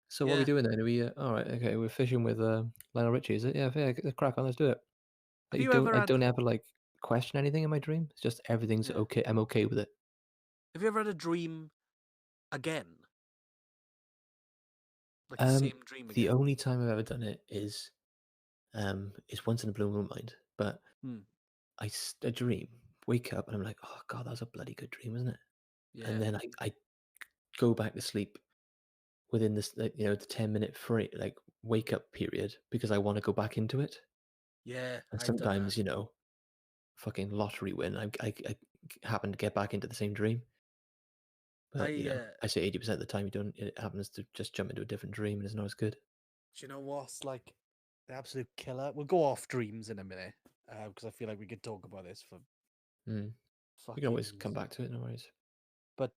B: So what are we
A: Yeah.
B: doing then? Are we all right? Okay, we're fishing with Lionel Richie. Is it? Yeah, let's crack on. Let's do it.
A: Have
B: I
A: you
B: don't
A: ever
B: I
A: had?
B: don't ever like question anything in my dream. It's just everything's
A: Yeah.
B: okay. I'm okay with it.
A: Have you ever had a dream again? Like the same dream
B: The
A: again?
B: only time I've ever done it is once in a blue moon mind. But
A: Hmm.
B: I dream, wake up, and I'm like, oh god, that was a bloody good dream, wasn't it?
A: Yeah.
B: And then I go back to sleep within this, like, the 10-minute free like wake up period because I want to go back into it.
A: Yeah.
B: And
A: I've done
B: sometimes,
A: that.
B: fucking lottery win, I happen to get back into the same dream. But I say 80% of the time you don't. It happens to just jump into a different dream and it's not as good.
A: Do you know what's like the absolute killer? We'll go off dreams in a minute because I feel like we could talk about this for
B: Mm. We
A: fucking.
B: can always come back to it, no worries.
A: But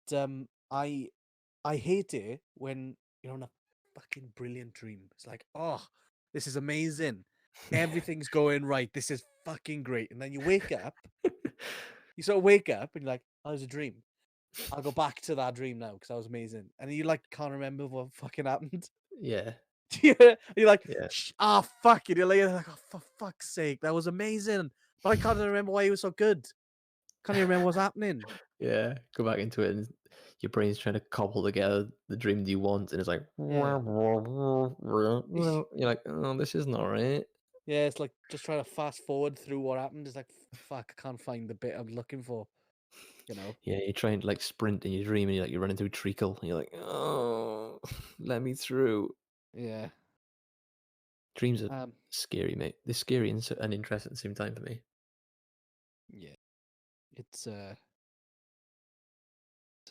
A: I hate it when you're on a fucking brilliant dream. It's like, oh, this is amazing. Everything's going right. This is fucking great. And then you wake up, you sort of wake up and you're like, oh, it was a dream. I'll go back to that dream now because that was amazing. And you like can't remember what fucking happened.
B: Yeah.
A: You're like,
B: Yeah.
A: ah, fuck it. You're like, oh, for fuck's sake, that was amazing. But I can't remember why it was so good. Can't even remember what's happening.
B: Yeah. Go back into it and your brain's trying to cobble together the dream that you want and it's like
A: Yeah.
B: you're like, oh, this isn't alright.
A: Yeah, it's like just trying to fast forward through what happened. It's like, fuck, I can't find the bit I'm looking for.
B: Yeah, you're trying to like sprint in your dream and you're running through treacle and you're like, oh, let me through.
A: Yeah.
B: Dreams are scary, mate. They're scary and interesting at the same time for me.
A: Yeah. It's a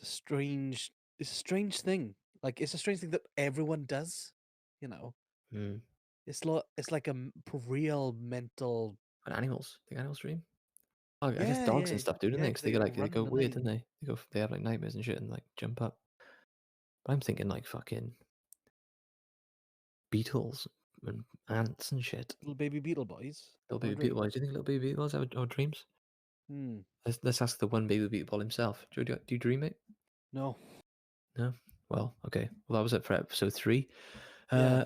A: strange thing. Like it's a strange thing that everyone does,
B: Mm.
A: It's like a real mental.
B: And animals, think animals dream? Oh, I guess
A: Yeah,
B: dogs
A: yeah,
B: and stuff do, don't
A: yeah,
B: they?
A: 'cause
B: Because they
A: run,
B: go
A: don't
B: weird,
A: they?
B: don't they? They have like nightmares and shit and like jump up. But I'm thinking like fucking beetles and ants and shit.
A: Little baby beetle boys.
B: Little
A: have a
B: baby
A: dream.
B: beetle boys. Do you think little baby beetle boys have dreams?
A: Hmm.
B: Let's ask the one baby beetle boy himself. Do you dream, mate?
A: No.
B: No? Well, okay. Well, that was it for episode 3.
A: Yeah.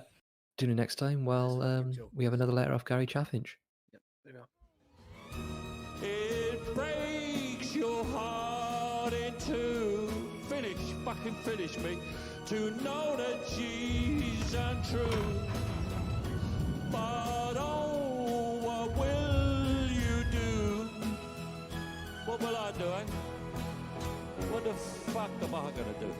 B: Tune in next time while
A: fucking joke.
B: we have another letter off Gary Chaffinch.
A: Yep. There we go.
D: It breaks your heart in two. Finish me. To know that she's untrue. But oh, what will you do? What will I do, eh? What the fuck am I gonna do?